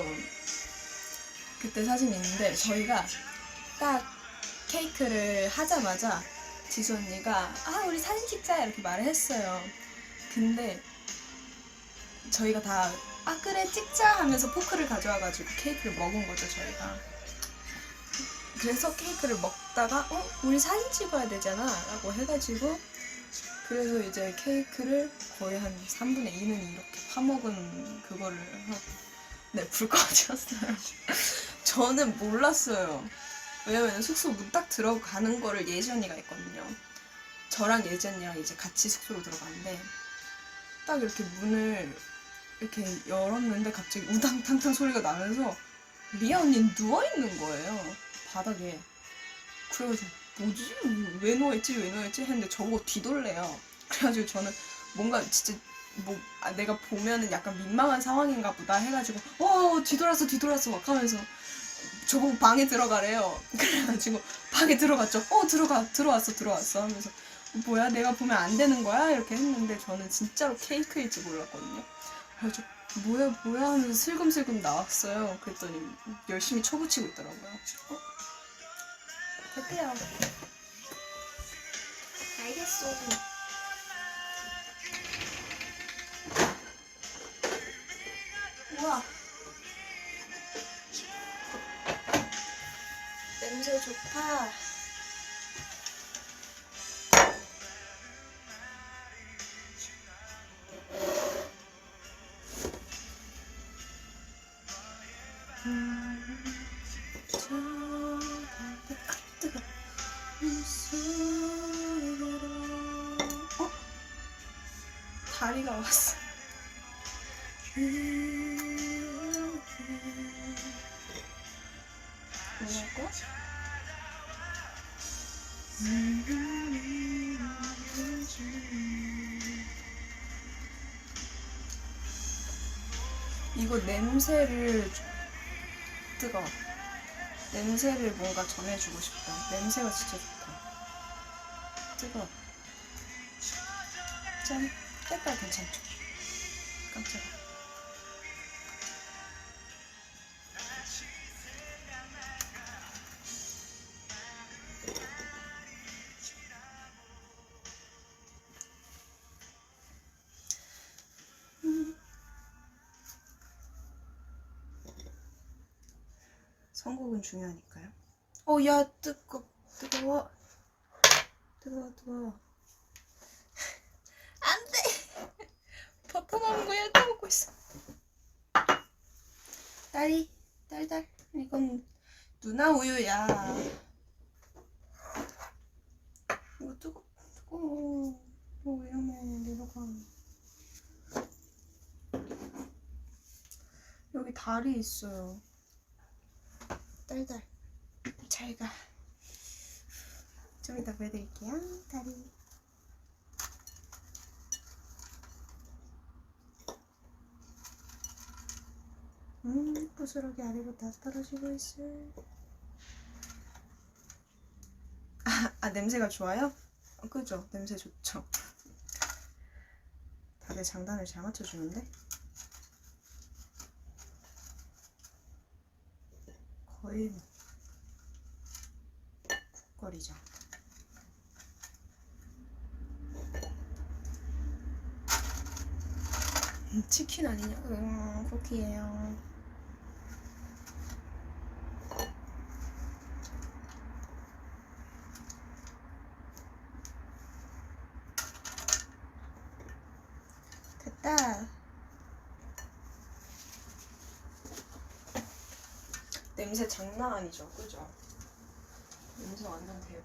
그때 사진이 있는데 저희가 딱 케이크를 하자마자 지수 언니가 아 우리 사진 찍자 이렇게 말을 했어요. 근데 저희가 다 아 그래 찍자 하면서 포크를 가져와가지고 케이크를 먹은 거죠 저희가. 그래서 케이크를 먹다가 우리 사진 찍어야 되잖아 라고 해가지고 그래서 이제 케이크를 거의 한 3분의 2는 이렇게 파먹은 그거를 네, 불 꺼졌어요. 저는 몰랐어요. 왜냐면 숙소 문 딱 들어가는 거를 예지 언니가 했거든요. 저랑 예지 언니랑 이제 같이 숙소로 들어갔는데 딱 이렇게 문을 이렇게 열었는데 갑자기 우당탕탕 소리가 나면서 리아 언니는 누워있는 거예요. 바닥에. 그래가지고 뭐지? 왜 누워있지? 했는데 저보고 뒤돌래요. 그래가지고 저는 뭔가 진짜 내가 보면은 약간 민망한 상황인가 보다 해가지고 뒤돌았어 막 하면서 저보고 방에 들어가래요. 그래가지고 방에 들어갔죠. 들어왔어 하면서 뭐야 내가 보면 안 되는 거야? 이렇게 했는데 저는 진짜로 케이크일지 몰랐거든요. 그래가지고 뭐야 하면서 슬금슬금 나왔어요. 그랬더니 열심히 쳐붙이고 있더라고요. 됐대요. 알겠어. 우와. 냄새 좋다. 뜨거. 다리가 왔어. 뭐라고? 이거 냄새를 뜨거. 냄새를 뭔가 전해주고 싶다. 냄새가 진짜 좋다. 뜨거. 짠. 색깔 괜찮죠? 깜짝이야. 선곡은 중요하니까요. 야, 뜨거워. 안 돼! 버터 먹은 거 얇게 먹고 있어. 딸. 이건 누나 우유야. 이거 뜨거워. 위험해. 내려가. 여기 다리 있어요. 딸. 잘 가. 좀 이따 보여드릴게요. 다리. 부스러기 아래로 다 떨어지고 있어. 냄새가 좋아요? 그죠? 냄새 좋죠? 다들 장단을 잘 맞춰주는데? 거의 국거리죠. 치킨 아니냐? 쿠키예요. 됐다. 냄새 장난 아니죠? 그죠? 냄새 완전 대박.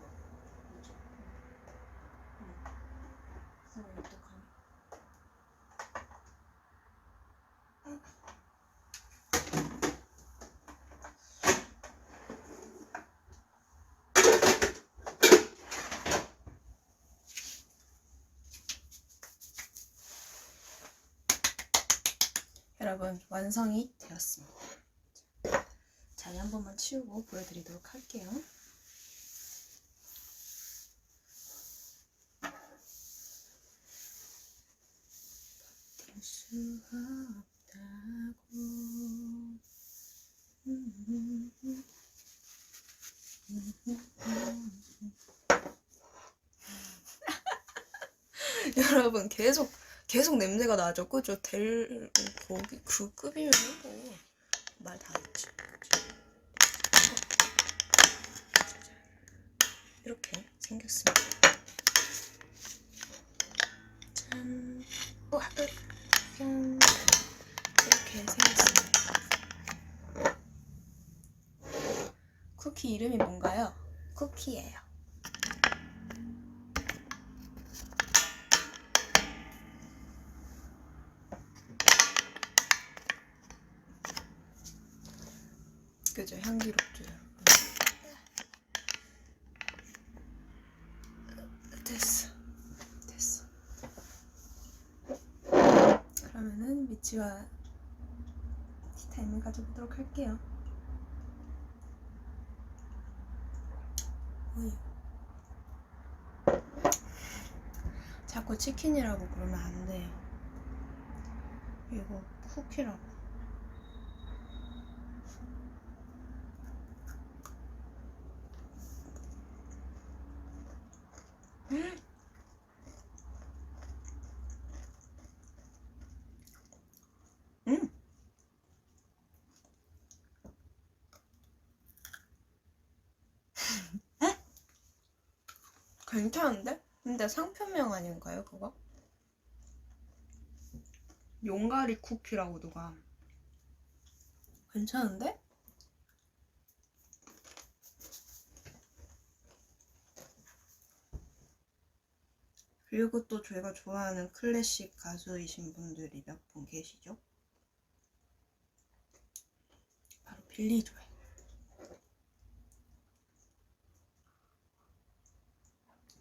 그죠? 여러분 완성이 되었습니다. 자리 한 번만 치우고 보여드리도록 할게요. 버틸 수 없다고. 여러분 계속 냄새가 나죠? 그죠? 거기 그 급이면 뭐 말 다 했지. 이렇게 생겼습니다. 짠. 짠. 이렇게 생겼습니다. 쿠키 이름이 뭔가요? 쿠키예요. 그죠? 향기롭죠. 됐어. 그러면은 미치와 티타임을 가져보도록 할게요. 어이. 자꾸 치킨이라고 그러면 안 돼요. 이거 쿠키라고. 괜찮은데? 근데 상표명 아닌가요, 그거? 용가리 쿠키라고 누가. 괜찮은데? 그리고 또 저희가 좋아하는 클래식 가수이신 분들이 몇 분 계시죠? 바로 빌리 조엘.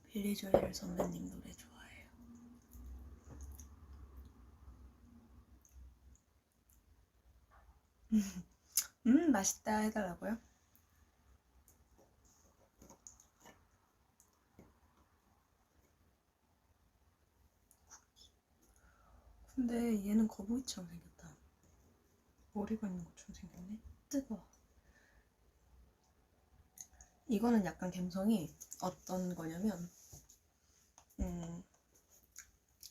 빌리 조엘 선배님 노래 좋아해요. 맛있다 해달라고요? 근데 얘는 거북이처럼 생겼다. 머리가 있는 것처럼 생겼네. 뜨거워. 이거는 약간 감성이 어떤 거냐면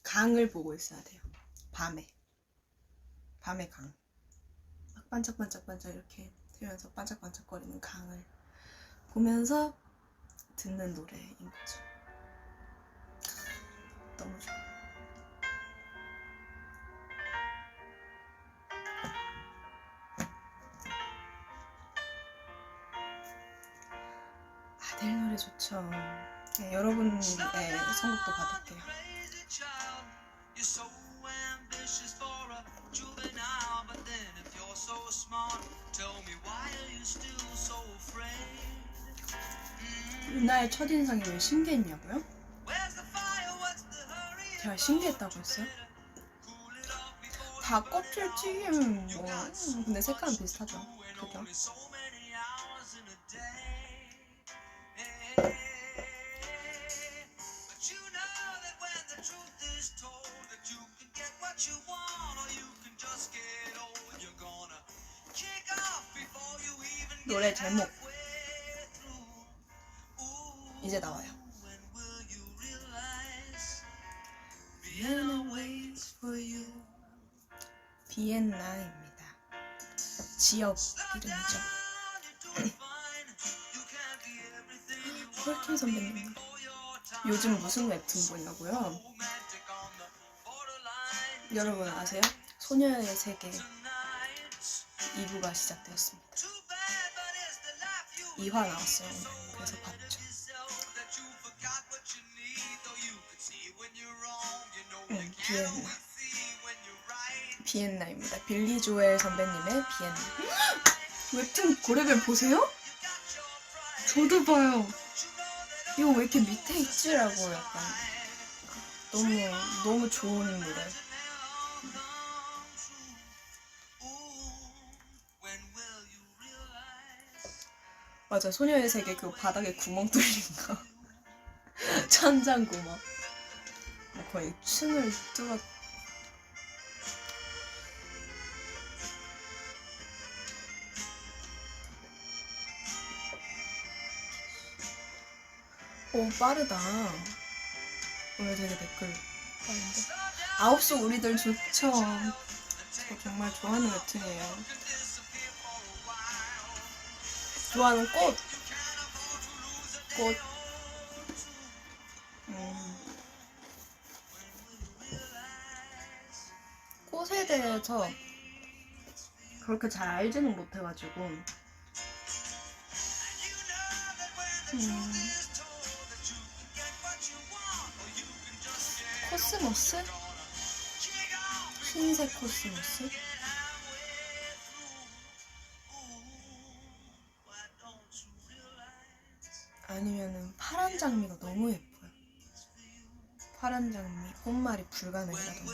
강을 보고 있어야 돼요. 밤에 강. 막 반짝반짝반짝 이렇게 들면서 반짝반짝거리는 강을 보면서 듣는 노래인 거죠. 너무 좋아. 아델 노래 좋죠. 네, 여러분의 선곡도 받을게요. 유나의 첫인상이 왜 신기했냐고요? 제가 신기했다고 했어요? 다 껍질 튀김 뭐 근데 색깔은 비슷하죠. 그죠? 노래 제목 이제 나와요. 비엔나입니다. 지역 이름이죠. 홀킴 선배님 요즘 무슨 웹툰 보냐고요? 여러분 아세요? 소녀의 세계 2부가 시작되었습니다. 2화 나왔어요 오늘. 그래서 봤죠. 비엔나입니다. 빌리 조엘 선배님의 비엔나. 웹툰 고래별 보세요? 저도 봐요. 이거 왜 이렇게 밑에 있지라고 약간 너무 좋은 노래. 맞아, 소녀의 세계 그 바닥에 구멍 뚫린 거. 천장 구멍. 거의 층을 뚫어. 오, 빠르다. 오늘 되게 댓글 빠른데. 아홉수 우리들 좋죠. 저 정말 좋아하는 웹툰이에요. 좋아하는 꽃. 꽃. 꽃에 대해서 그렇게 잘 알지는 못해가지고. 코스모스? 흰색 코스모스? 아니면은 파란 장미가 너무 예뻐요. 파란 장미, 꽃말이 불가능이라던데.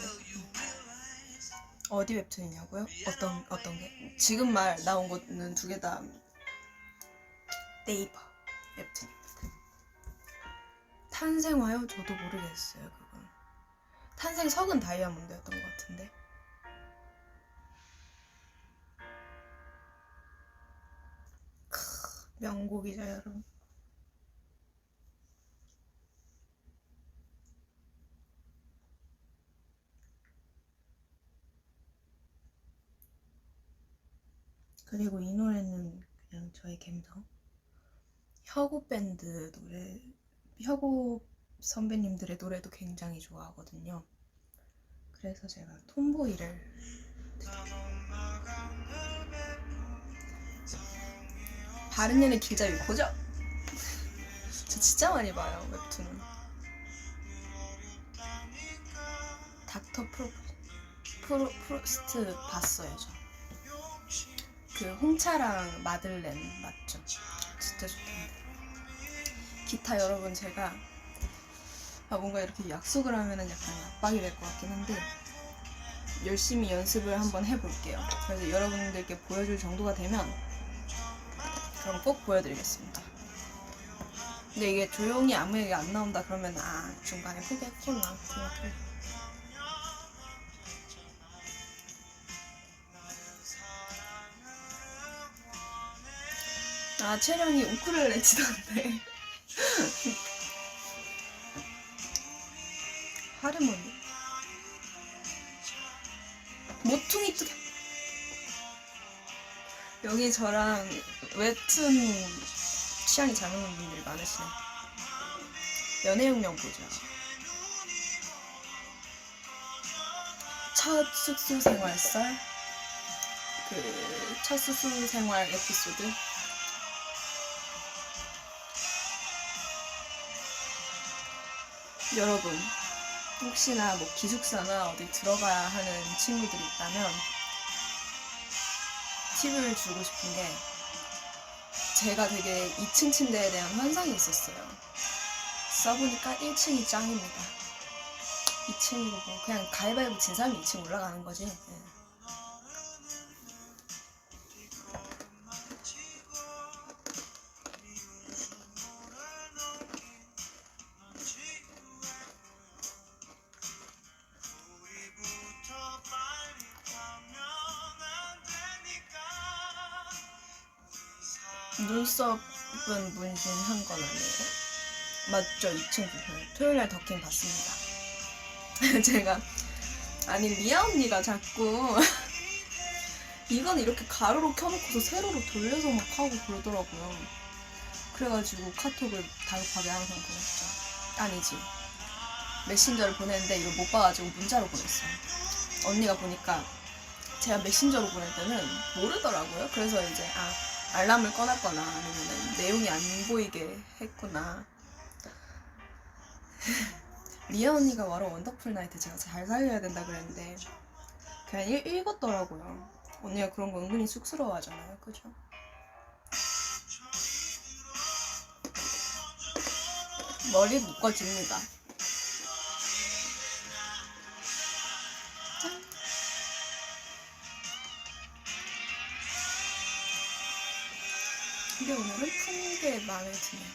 어디 웹툰이냐고요? 어떤 게? 지금 말 나온 거는 두 개 다 네이버 웹툰입니다. 탄생화요? 저도 모르겠어요, 그건. 탄생 석은 다이아몬드였던 것 같은데. 명곡이죠, 여러분. 그리고 이 노래는 그냥 저의 감성. 혁오 밴드 노래, 혁오 선배님들의 노래도 굉장히 좋아하거든요. 그래서 제가 톰보이를 바른년의 길자 유코죠? 저 진짜 많이 봐요, 웹툰은. 닥터 프로스트 봤어요, 저. 그 홍차랑 마들렌 맞죠? 진짜 좋던데. 기타 여러분, 제가 뭔가 이렇게 약속을 하면은 약간 압박이 될 것 같긴 한데 열심히 연습을 한번 해볼게요. 그래서 여러분들께 보여줄 정도가 되면 그럼 꼭 보여드리겠습니다. 근데 이게 조용히 아무 얘기 안 나온다 그러면 중간에 포기했구나 생각해. 채령이 우쿨렐레 치던데. 하르모니 모퉁이 뚜개. 여기 저랑 웹툰 취향이 잘 맞는 분들이 많으시네. 연애혁명 보자. 첫 숙소 생활 첫 숙소 생활 에피소드. 여러분, 혹시나 뭐 기숙사나 어디 들어가야 하는 친구들이 있다면 팁을 주고 싶은 게, 제가 되게 2층 침대에 대한 환상이 있었어요. 써보니까 1층이 짱입니다. 2층이고 뭐 그냥 가위바위보 진 사람이 2층 올라가는 거지. 네. 눈썹은 문신한 건 아니에요? 맞죠? 2층 불편. 토요일날 더킹 봤습니다. 제가 리아 언니가 자꾸 이건 이렇게 가로로 켜놓고서 세로로 돌려서 막 하고 그러더라고요. 그래가지고 카톡을 다급하게 항상 보냈죠. 아니지, 메신저를 보냈는데 이걸 못 봐가지고 문자로 보냈어요. 언니가 보니까 제가 메신저로 보낼 때는 모르더라고요. 그래서 이제 알람을 꺼놨거나 아니면 내용이 안 보이게 했구나. 리아 언니가 말한 원더풀 나이트 제가 잘 살려야 된다 그랬는데 그냥 읽었더라고요. 언니가 그런 거 은근히 쑥스러워 하잖아요. 그죠? 머리 묶어줍니다. 짠! 근데 오늘은 푸는 게 마음에 드네요.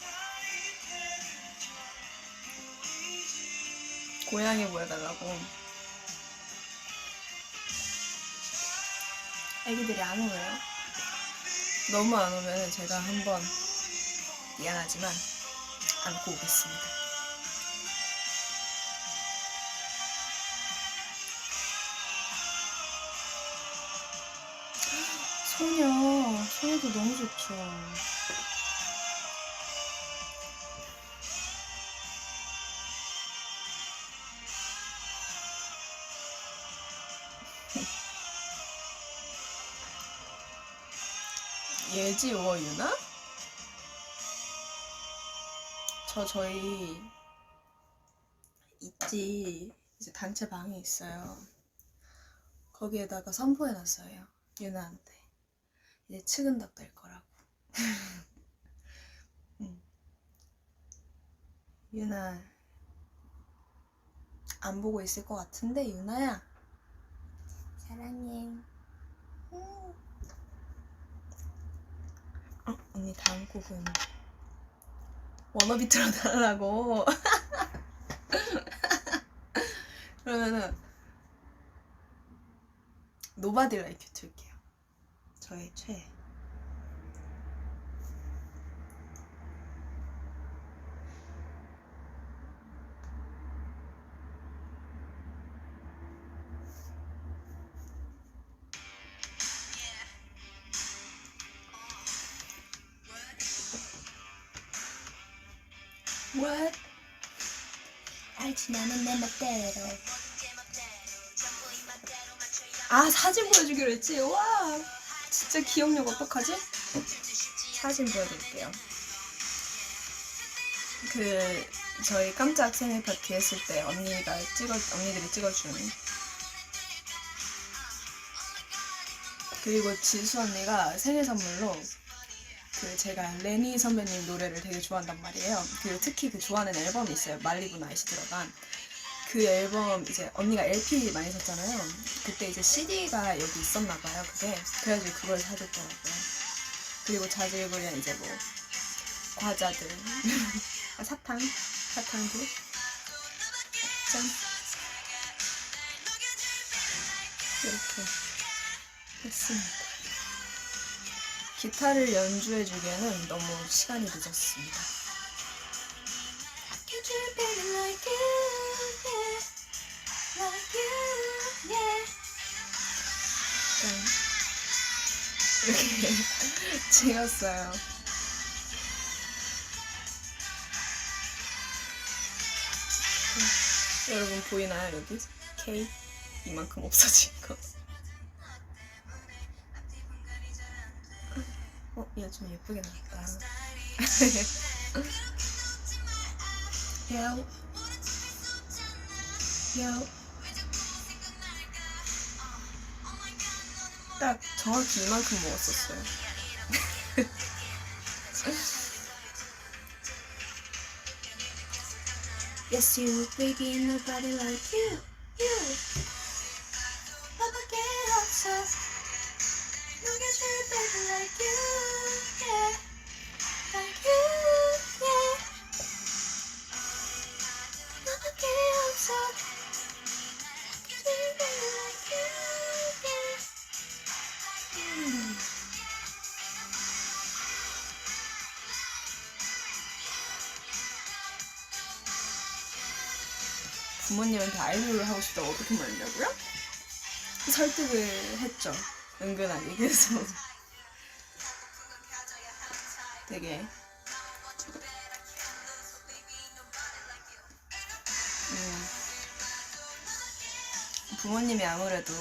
고양이 보여달라고. 애기들이 안 오네요. 너무 안 오면 제가 한번 미안하지만 안고 오겠습니다. 소녀도 너무 좋죠. 예지 워 유나? 저희 있지 이제 단체 방이 있어요. 거기에다가 선포해놨어요. 유나한테 이제 측은덕 될 거라고. 유나 안 보고 있을 것 같은데 유나야 사랑해. 언니 다음 곡은 워너비 틀어달라고. 그러면은 Nobody Like You 틀게요. 저의 최애. What? 알지 나는 내 멋대로. 아 사진 보여주기로 했지? 와 진짜 기억력 어떡하지? 사진 보여드릴게요. 저희 깜짝 생일 파티 했을 때 언니들이 찍어준. 그리고 지수 언니가 생일 선물로 제가 레니 선배님 노래를 되게 좋아한단 말이에요. 그리고 특히 좋아하는 앨범이 있어요. 말리부 나잇이 들어간. 그 앨범 이제 언니가 LP 많이 샀잖아요. 그때 이제 CD가 여기 있었나봐요. 그래가지고 그걸 사줬더라고요. 그리고 자질구레한 이제 뭐 과자들 사탕들 짠 이렇게 했습니다. 기타를 연주해주기에는 너무 시간이 늦었습니다. 이렇게 찍었어요. 여러분 보이나요? 여기 K 이만큼 없어진 거. 얘 좀 예쁘게 나왔다. 딱 정확히 이만큼 먹었었어요. Yes, you, baby, nobody like you. 너밖에 없어. 녹여줄 baby like you, yeah. Like you, yeah. 너밖에 없어. 녹여줄 baby like you, yeah. 부모님한테 아이돌을 하고 싶다고 어떻게 말했냐고요? 설득을 했죠. 은근하게. 그래서 되게 부모님이 아무래도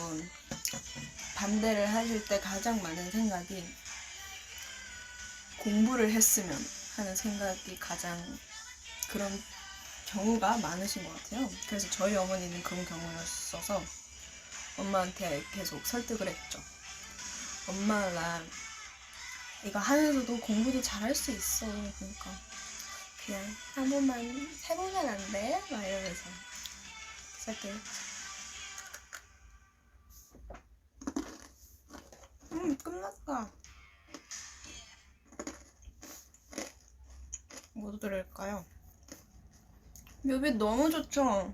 반대를 하실 때 가장 많은 생각이 공부를 했으면 하는 생각이 가장 그런 경우가 많으신 것 같아요. 그래서 저희 어머니는 그런 경우였어서 엄마한테 계속 설득을 했죠. 엄마 나 이거 하면서도 공부도 잘할 수 있어. 그러니까 그냥 한 번만 해보면 안 돼? 막 이러면서 설득. 끝났다. 뭐 들을까요? 뮤비 너무 좋죠?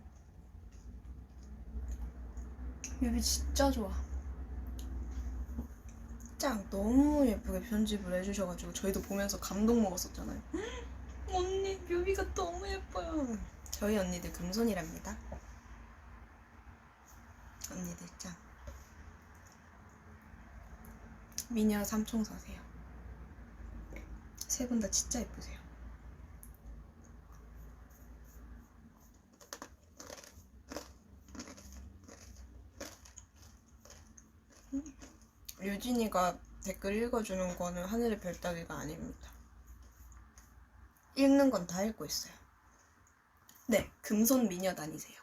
뮤비 진짜 좋아. 짱 너무 예쁘게 편집을 해주셔가지고 저희도 보면서 감동 먹었었잖아요. 언니 뮤비가 너무 예뻐요. 저희 언니들 금손이랍니다. 언니들 짱. 미녀 삼총사세요. 세 분 다 진짜 예쁘세요. 유진이가 댓글 읽어주는 거는 하늘의 별 따기가 아닙니다. 읽는 건 다 읽고 있어요. 네, 금손 미녀 다니세요.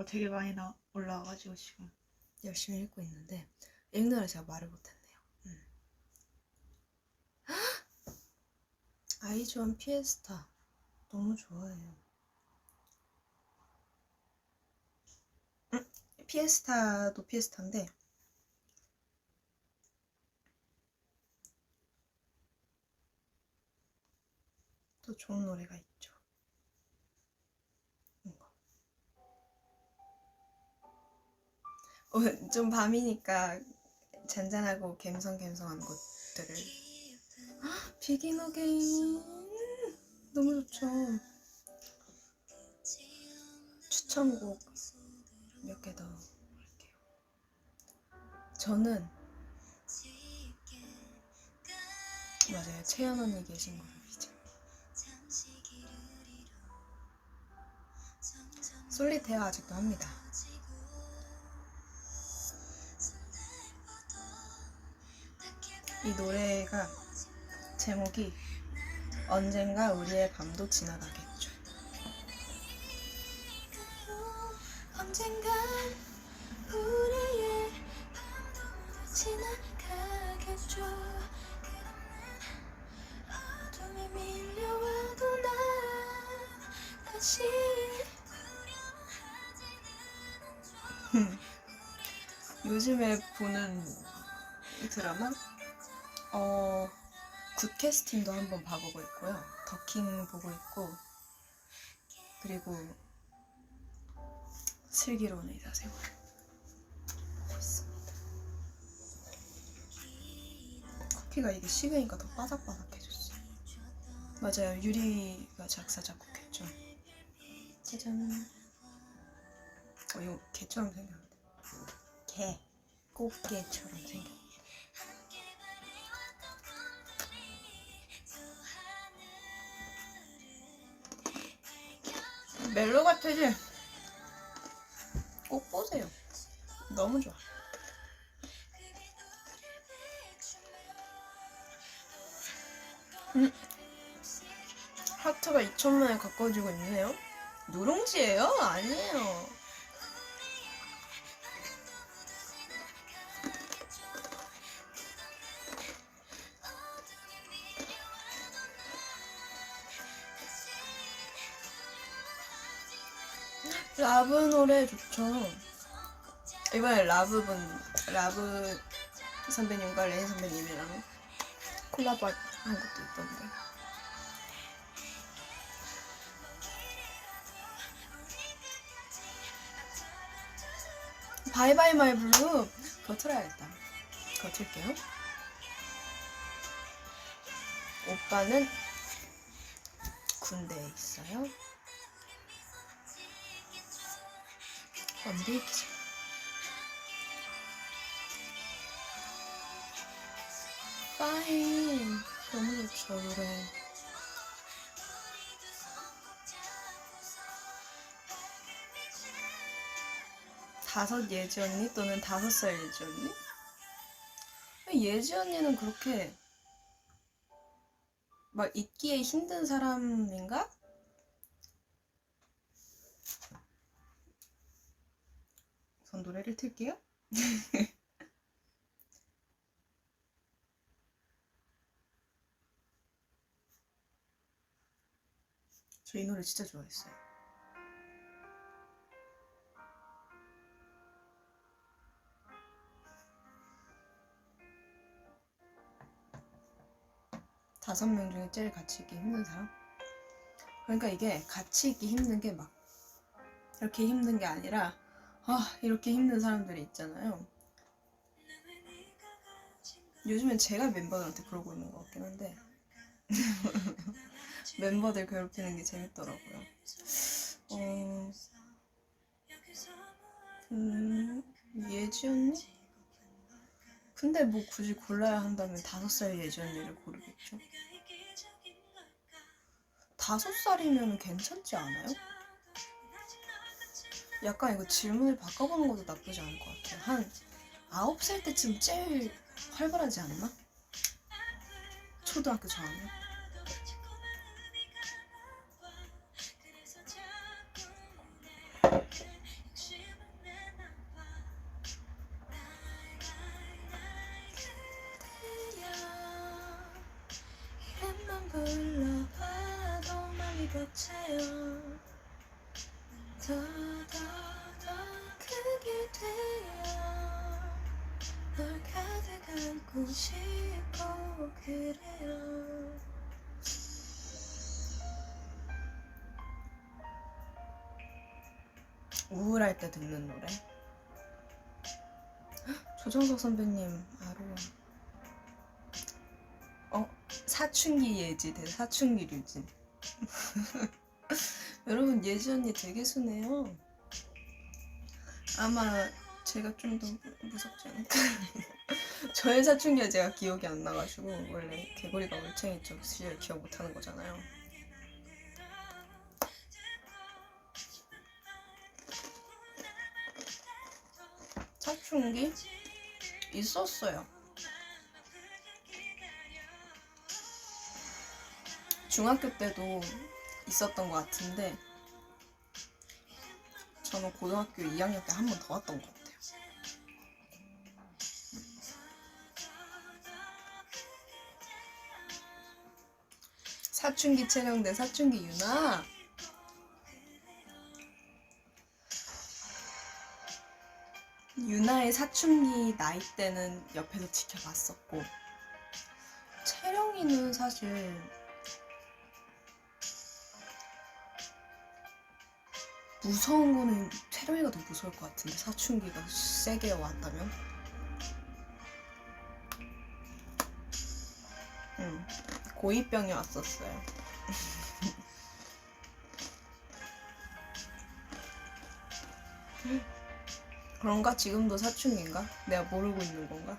되게 많이 올라와가지고 지금 열심히 읽고 있는데 읽느라 제가 말을 못했네요. 아이즈원 피에스타 너무 좋아해요. 피에스타도 피에스타인데 또 좋은 노래가 있죠. 좀 밤이니까 잔잔하고 갬성갬성한 것들을. 비긴 어게인 너무 좋죠. 추천곡 몇 개 더 할게요. 저는 맞아요, 채연 언니 계신 그룹이죠. 솔리테어 아직도 합니다. 이 노래가 제목이 언젠가 우리의 밤도 지나가겠죠. 언젠가 우리의 밤도 지나가겠죠. 어둠이 밀려와도 난 다시 요즘에 보는 드라마? 굿캐스팅도 한번 봐보고 있고요. 더킹 보고 있고, 그리고 슬기로운 의사생활 보고 있습니다. 커피가 이게 식으니까 더 바삭바삭해졌어요. 맞아요, 유리가 작사 작곡했죠. 짜잔. 이거 개처럼 생겼는데. 개, 꽃게처럼 생겼네. 멜로 같으지? 꼭 보세요. 너무 좋아. 하트가 2,000만에 가까워지고 있네요. 누룽지예요? 아니에요. 라브 노래 좋죠. 이번에 라브 선배님과 레인 선배님이랑 콜라보 한 것도 있던데. 바이바이 마이 블루 그거 틀어야겠다. 그거 틀게요. 오빠는 군대에 있어요. 언제 기자. 파인 너무 좋죠 노래. 다섯 예지 언니 또는 5살 예지 언니? 예지 언니는 그렇게 막 잊기에 힘든 사람인가? 우선 노래를 틀게요. 저 이 노래 진짜 좋아했어요. 다섯 명 중에 제일 같이 있기 힘든 사람? 그러니까 이게 같이 있기 힘든 게 막 이렇게 힘든 게 아니라 이렇게 힘든 사람들이 있잖아요. 요즘엔 제가 멤버들한테 그러고 있는 것 같긴 한데 멤버들 괴롭히는 게 재밌더라고요. 예지 언니? 근데 뭐 굳이 골라야 한다면 5살 예지 언니를 고르겠죠. 5살이면 괜찮지 않아요? 약간 이거 질문을 바꿔보는 것도 나쁘지 않을 것 같아요. 한 9살 때쯤 제일 활발하지 않나? 초등학교 저학년? 이름만 불러봐도 마음이 벅차요. 더 크게 돼요. 널 가득 안고 싶고 그래요. 우울할 때 듣는 노래. 조정석 선배님 아로하. 사춘기 예지 대 사춘기 류진. 여러분 예지 언니 되게 순해요. 아마 제가 좀 더 무섭지 않을까. 저의 사춘기가 제가 기억이 안 나가지고 원래 개구리가 올챙이 쪽 시절 기억 못하는 거잖아요. 사춘기 있었어요. 중학교 때도 있었던 것 같은데 저는 고등학교 2학년 때 한 번 더 왔던 것 같아요. 사춘기 채령 대 사춘기 유나. 유나의 사춘기 나이 때는 옆에서 지켜봤었고 채령이는 사실 무서운 거는 채령이가 더 무서울 것 같은데 사춘기가 세게 왔다면. 고2병이 왔었어요. 그런가? 지금도 사춘기인가? 내가 모르고 있는 건가?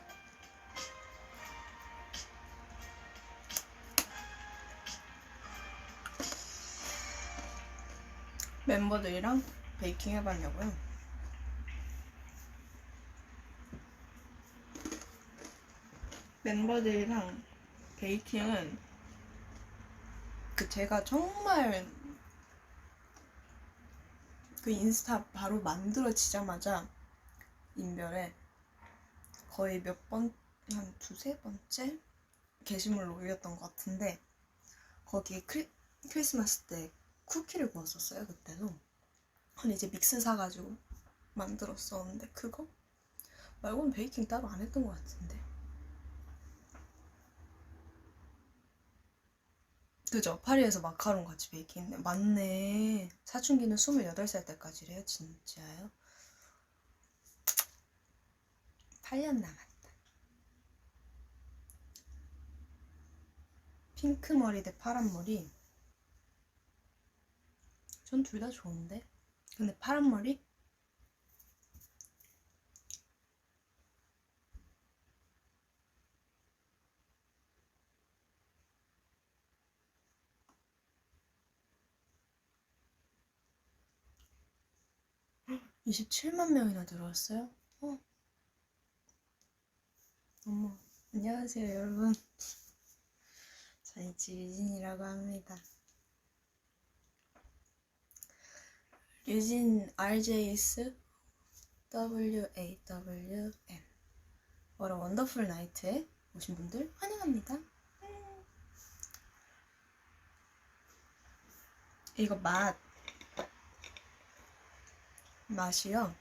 멤버들이랑 베이킹 해봤냐고요? 멤버들이랑 베이킹은 제가 정말 그 인스타 바로 만들어지자마자 인별에 거의 한 2-3번째 게시물로 올렸던 것 같은데 거기에 크리스마스 때 쿠키를 구웠었어요. 그때도. 근데 이제 믹스 사가지고 만들었었는데 그거 말고는 베이킹 따로 안 했던 것 같은데. 그죠? 파리에서 마카롱 같이 베이킹. 맞네. 사춘기는 28살 때까지래요. 진짜요? 8년 남았다. 핑크 머리 대 파란 머리. 전 둘 다 좋은데. 근데 파란 머리? 헉, 27만 명이나 들어왔어요? 어머, 안녕하세요 여러분. 저는 류진이라고 합니다. 류진 RJS WAWN. What a Wonderful Night에 오신 분들 환영합니다. 이거 맛이요.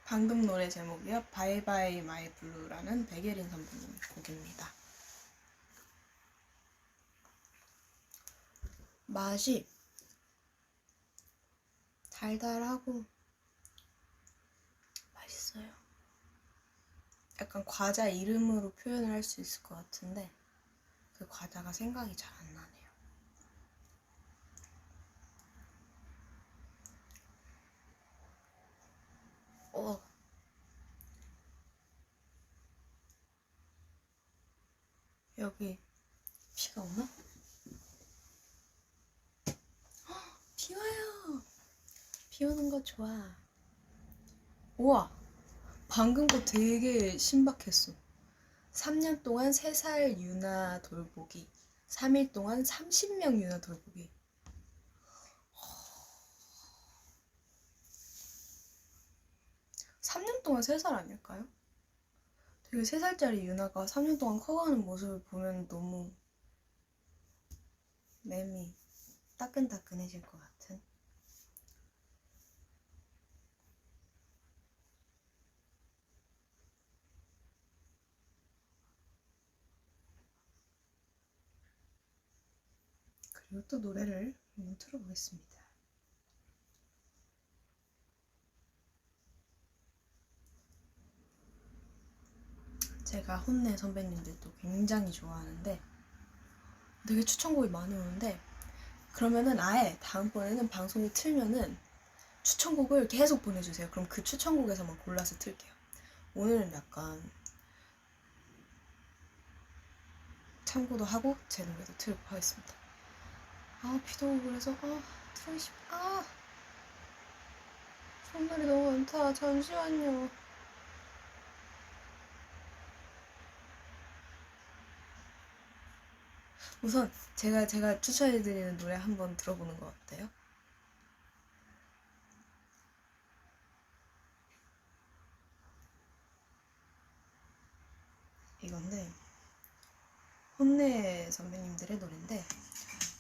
방금 노래 제목이요. 바이바이 마이 블루라는 백예린 선배님 곡입니다. 맛이 달달하고 맛있어요. 약간 과자 이름으로 표현을 할 수 있을 것 같은데 그 과자가 생각이 잘 안 나네요. 여기 비가 오나? 비 와요. 비 오는 거 좋아. 우와, 방금 거 되게 신박했어. 3년 동안 3살 유나 돌보기, 3일 동안 30명 유나 돌보기. 3년 동안 3살 아닐까요? 되게 3살짜리 유나가 3년 동안 커가는 모습을 보면 너무 맴이 따끈따끈해질 것 같은. 그리고 또 노래를 한번 틀어보겠습니다. 제가 혼내 선배님들도 굉장히 좋아하는데 되게 추천곡이 많이 오는데 그러면은 아예 다음번에는 방송이 틀면은 추천곡을 계속 보내주세요. 그럼 그 추천곡에서만 골라서 틀게요. 오늘은 약간 참고도 하고 제 노래도 틀고 하겠습니다. 아 비도 오고 그래서 틀고 싶다. 손놀이 너무 많다. 잠시만요. 우선 제가 추천해드리는 노래 한번 들어보는 거 어때요? 이건데 혼내 선배님들의 노래인데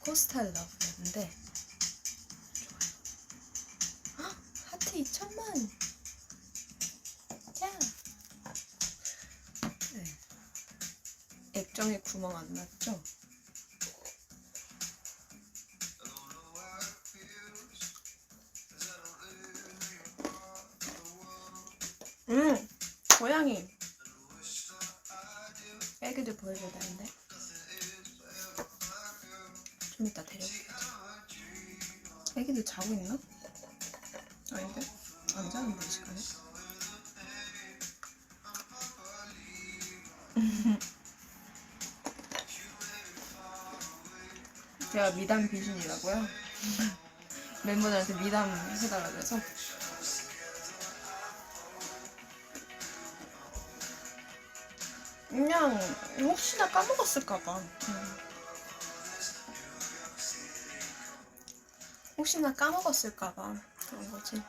코스탈 러브인데 좋아요. 하트 2천만. 야. 네. 액정에 구멍 안 났죠? 고양이 애기들 보여줘야 되는데 좀 이따 데려올게요. 애기들 자고 있나? 아닌데? 안 자는데 이 시간에? 제가 미담 귀신이라고요? 멤버들한테 미담 해달라 그래서 그냥 혹시나 까먹었을까봐. 혹시나 까먹었을까봐 그런 거지.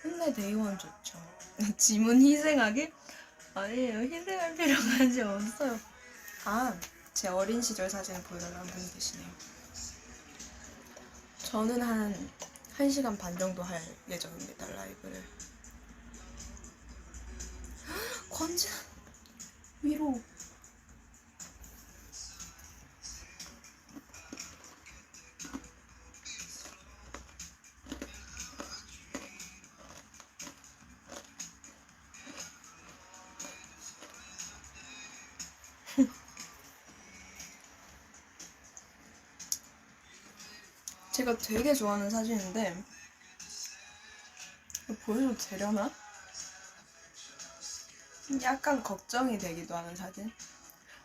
혼내 데이원 좋죠. 지문 희생하기? 아니에요. 희생할 필요가 아직 없어요. 제 어린 시절 사진을 보여달라는 분이 계시네요. 저는 한 1시간 반 정도 할 예정입니다. 라이브를. 권진 위로. 제가 되게 좋아하는 사진인데 이거 보여줘도 되려나? 약간 걱정이 되기도 하는 사진.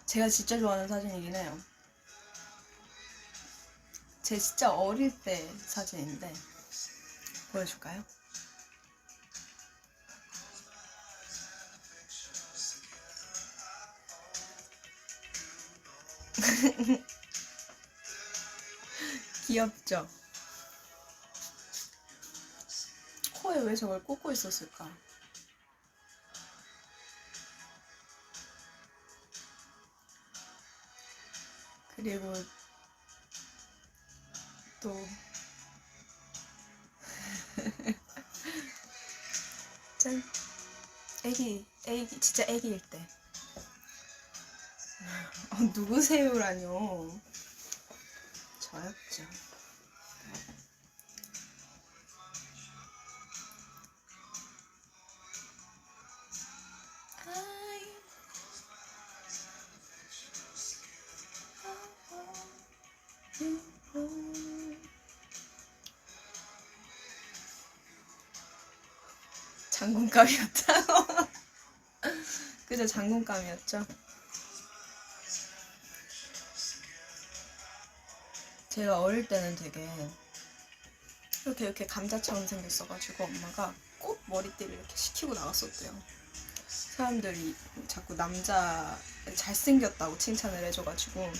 제가 진짜 좋아하는 사진이긴 해요. 제 진짜 어릴 때 사진인데 보여줄까요? 귀엽죠? 코에 왜 저걸 꽂고 있었을까? 그리고 또 짠! 진짜 애기일 때. 누구세요라뇨? 저였죠. 장군감이었다고. 그죠, 장군감이었죠. 제가 어릴 때는 되게 이렇게 감자처럼 생겼어가지고 엄마가 꼭 머리띠를 이렇게 시키고 나갔었대요. 사람들이 자꾸 남자 잘생겼다고 칭찬을 해줘가지고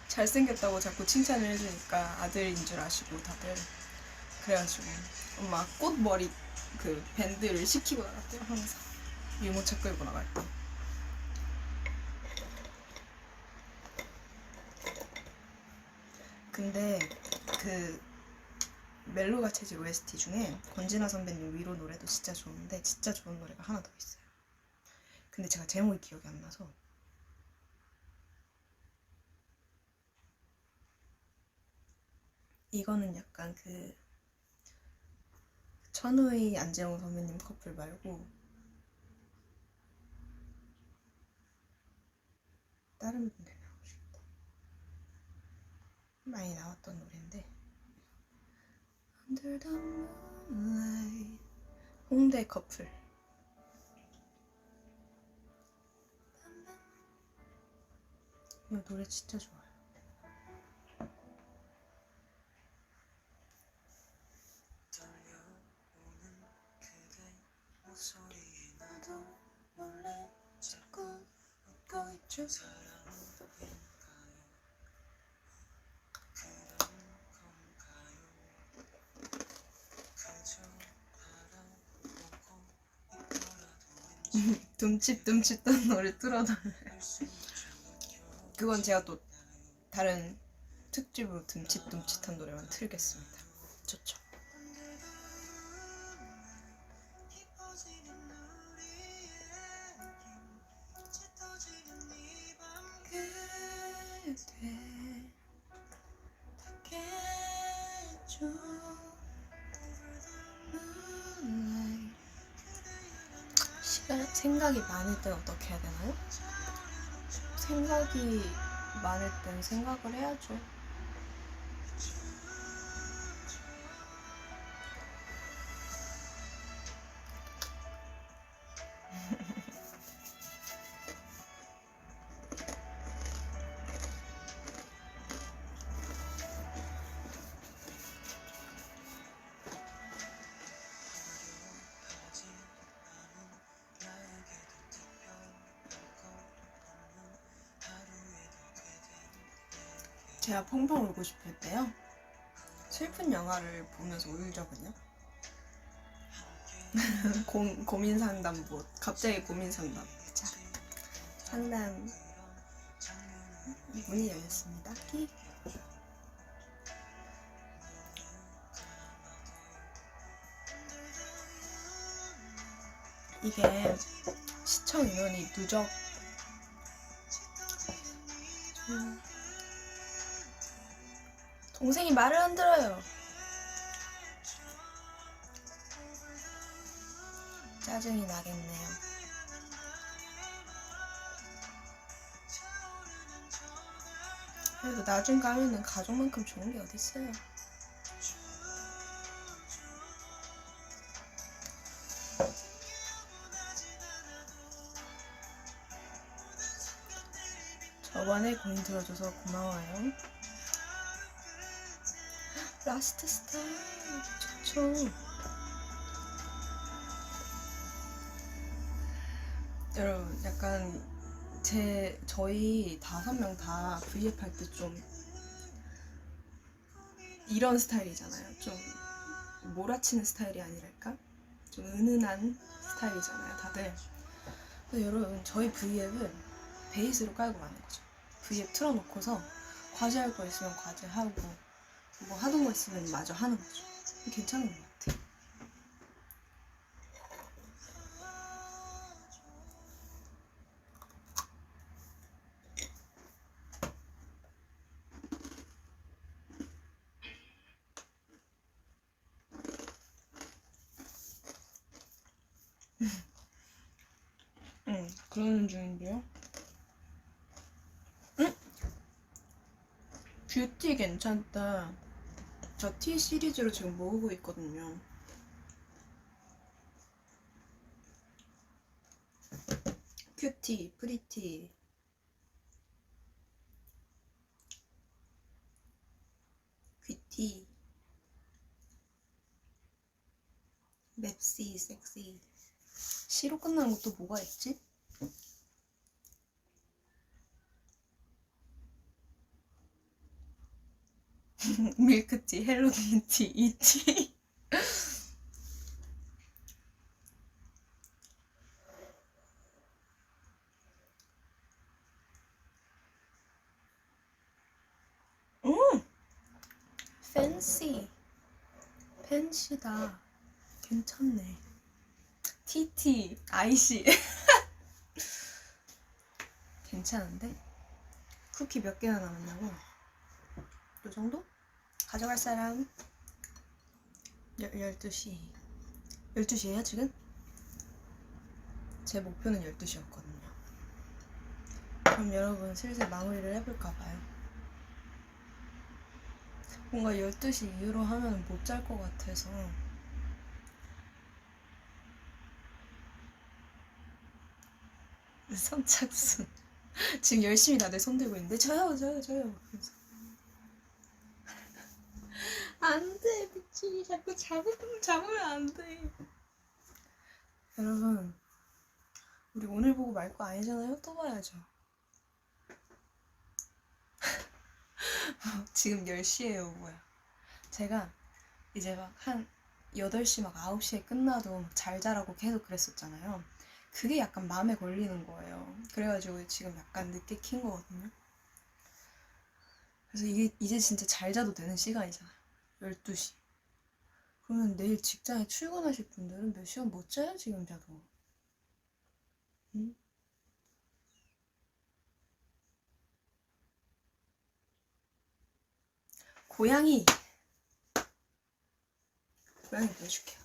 잘생겼다고 자꾸 칭찬을 해주니까 아들인 줄 아시고 다들. 그래가지고 엄마 꽃머리 그 밴드를 시키고 나갔대요. 항상 유모차 끌고 나갈 때. 근데 그 멜로가 체질 OST 중에 권진아 선배님 위로 노래도 진짜 좋은데 진짜 좋은 노래가 하나 더 있어요. 근데 제가 제목이 기억이 안 나서. 이거는 약간 그 천우희 안재홍 선배님 커플 말고 다른 분들 나오시겠다. 많이 나왔던 노래인데 Under the moonlight 홍대 커플. 이 노래 진짜 좋아요. 둠칫둠칫한 노래 틀어달래. 그건 제가 또 다른 특집으로 둠칫둠칫한 노래만 틀겠습니다. 좋죠. 생각이 많을 땐 어떻게 해야 되나요? 생각이 많을 땐 생각을 해야죠. 제가 펑펑 울고 싶을 때요, 슬픈 영화를 보면서 울거든요. 고민 상담부. 갑자기 고민 상담. 자, 상담 문이 열렸습니다. 키. 이게 시청 인원이 누적 동생이 말을 안 들어요. 짜증이 나겠네요. 그래도 나중 가면은 가족만큼 좋은 게 어딨어요. 저번에 고민 들어줘서 고마워요. 라스트 스타일 좋죠. 여러분, 약간 저희 5명 다 V앱 할 때 좀 이런 스타일이잖아요. 좀 몰아치는 스타일이 아니랄까? 좀 은은한 스타일이잖아요, 다들. 그래서 여러분, 저희 V앱은 베이스로 깔고 가는 거죠. V앱 틀어놓고서 과제할 거 있으면 과제하고 뭐 하는 거 있으면 마저 하는 거죠. 괜찮은 것 같아. 응, 그러는 중인데요. 응? 뷰티 괜찮다. 저 T 시리즈로 지금 모으고 있거든요. 큐티, 프리티, 귀티, 맵시, 섹시. C로 끝나는 것도 뭐가 있지? 밀크티, 헬로키티, 이티. 팬시. 팬시다. 괜찮네. TT, IC. 괜찮은데? 쿠키 몇 개나 남았냐고? 요 정도? 가져갈 사람? 12시. 12시에요, 지금? 제 목표는 12시였거든요. 그럼 여러분 슬슬 마무리를 해볼까봐요. 뭔가 12시 이후로 하면 못 잘 것 같아서. 선착순. 지금 열심히 다들 손들고 있는데 저요. 그래서 안돼, 미치. 자꾸 잡으면 안돼. 여러분, 우리 오늘 보고 말 거 아니잖아요. 또 봐야죠. 지금 10시에요, 뭐야. 제가 이제 막 한 8시 막 9시에 끝나도 막 잘 자라고 계속 그랬었잖아요. 그게 약간 마음에 걸리는 거예요. 그래가지고 지금 약간 늦게 킨 거거든요. 그래서 이게 이제 진짜 잘 자도 되는 시간이잖아요. 12시. 그러면 내일 직장에 출근하실 분들은 몇 시간 못 자요, 지금 자도. 응? 고양이 보여줄게요.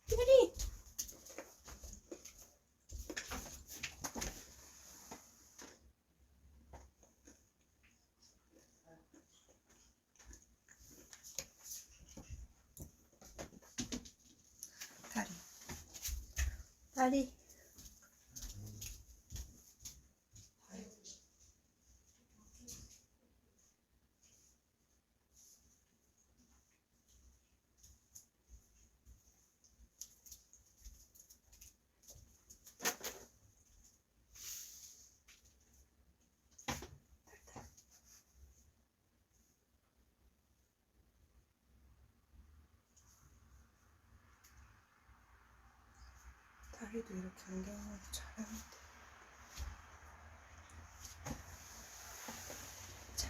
꼬리! 다리. 다리도 이렇게 안경을 잘 하는데. 자.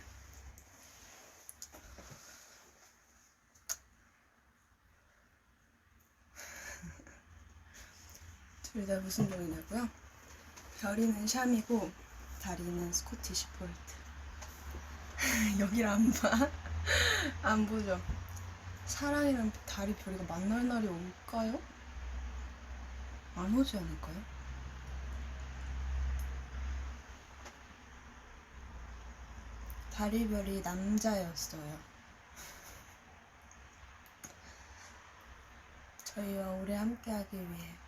둘 다 무슨 종이냐고요? 별이는 샴이고 다리는 스코티시 폴트. 여기를 안 봐? 안 보죠? 사랑이랑 다리 별이가 만날 날이 올까요? 안 오지 않을까요? 다리별이 남자였어요. 저희와 오래 함께하기 위해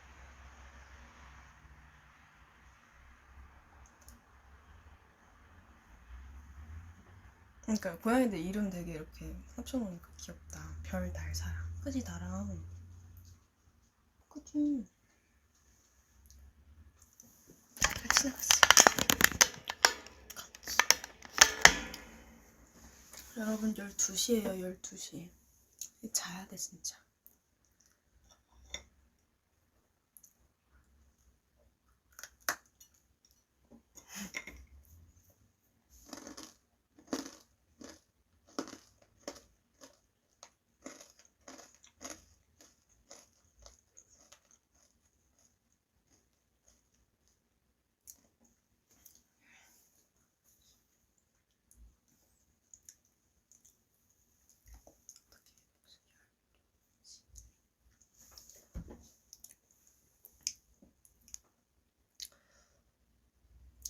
그러니까 고양이들 이름 되게 이렇게 합쳐놓으니까 귀엽다. 별, 달, 사랑. 그지 나랑. 그지. 같이 나갔어. 같이. 여러분 12시에요. 12시. 자야 돼 진짜.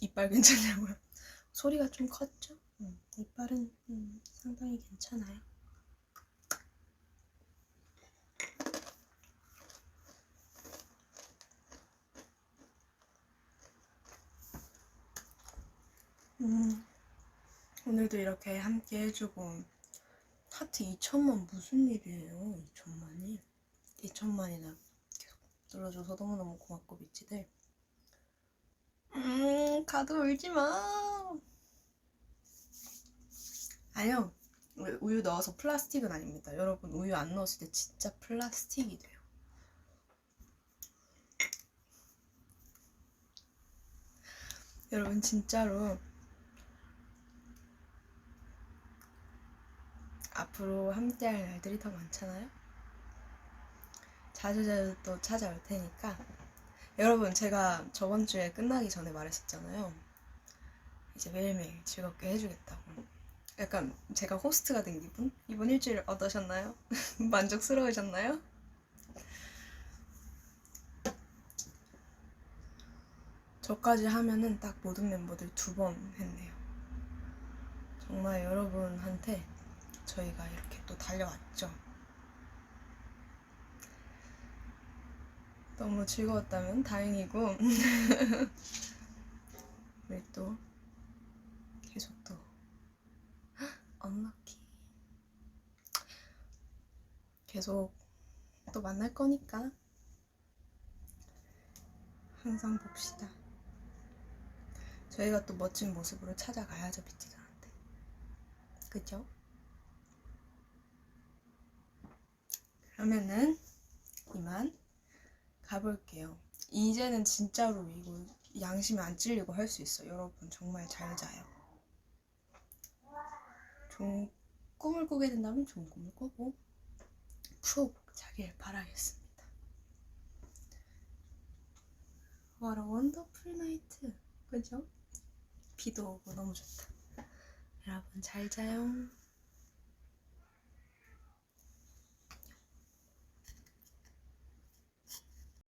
이빨 괜찮냐고요? 소리가 좀 컸죠? 이빨은 상당히 괜찮아요. 오늘도 이렇게 함께 해주고 하트 2천만 무슨 일이에요? 2천만이 2천만이나 계속 눌러줘서 너무너무 고맙고 미치들. 가도 울지마. 아니요, 우유 넣어서 플라스틱은 아닙니다. 여러분 우유 안 넣었을 때 진짜 플라스틱이 돼요. 여러분 진짜로 앞으로 함께할 날들이 더 많잖아요. 자주자주 또 찾아올 테니까. 여러분 제가 저번 주에 끝나기 전에 말했었잖아요. 이제 매일매일 즐겁게 해주겠다고. 약간 제가 호스트가 된 기분? 이번 일주일 어떠셨나요? 만족스러우셨나요? 저까지 하면은 딱 모든 멤버들 2번 했네요. 정말 여러분한테 저희가 이렇게 또 달려왔죠. 너무 즐거웠다면 다행이고 우리 또 계속 또 언럭키 계속 또 만날 거니까 항상 봅시다. 저희가 또 멋진 모습으로 찾아가야죠, 비티들한테. 그죠? 그러면은 이만 가볼게요. 이제는 진짜로 이거 양심이 안 찔리고 할 수 있어요. 여러분 정말 잘 자요. 좋은 꿈을 꾸게 된다면 좋은 꿈을 꾸고 푹 자길 바라겠습니다. What a wonderful night. 그죠? 비도 오고 너무 좋다. 여러분 잘 자요.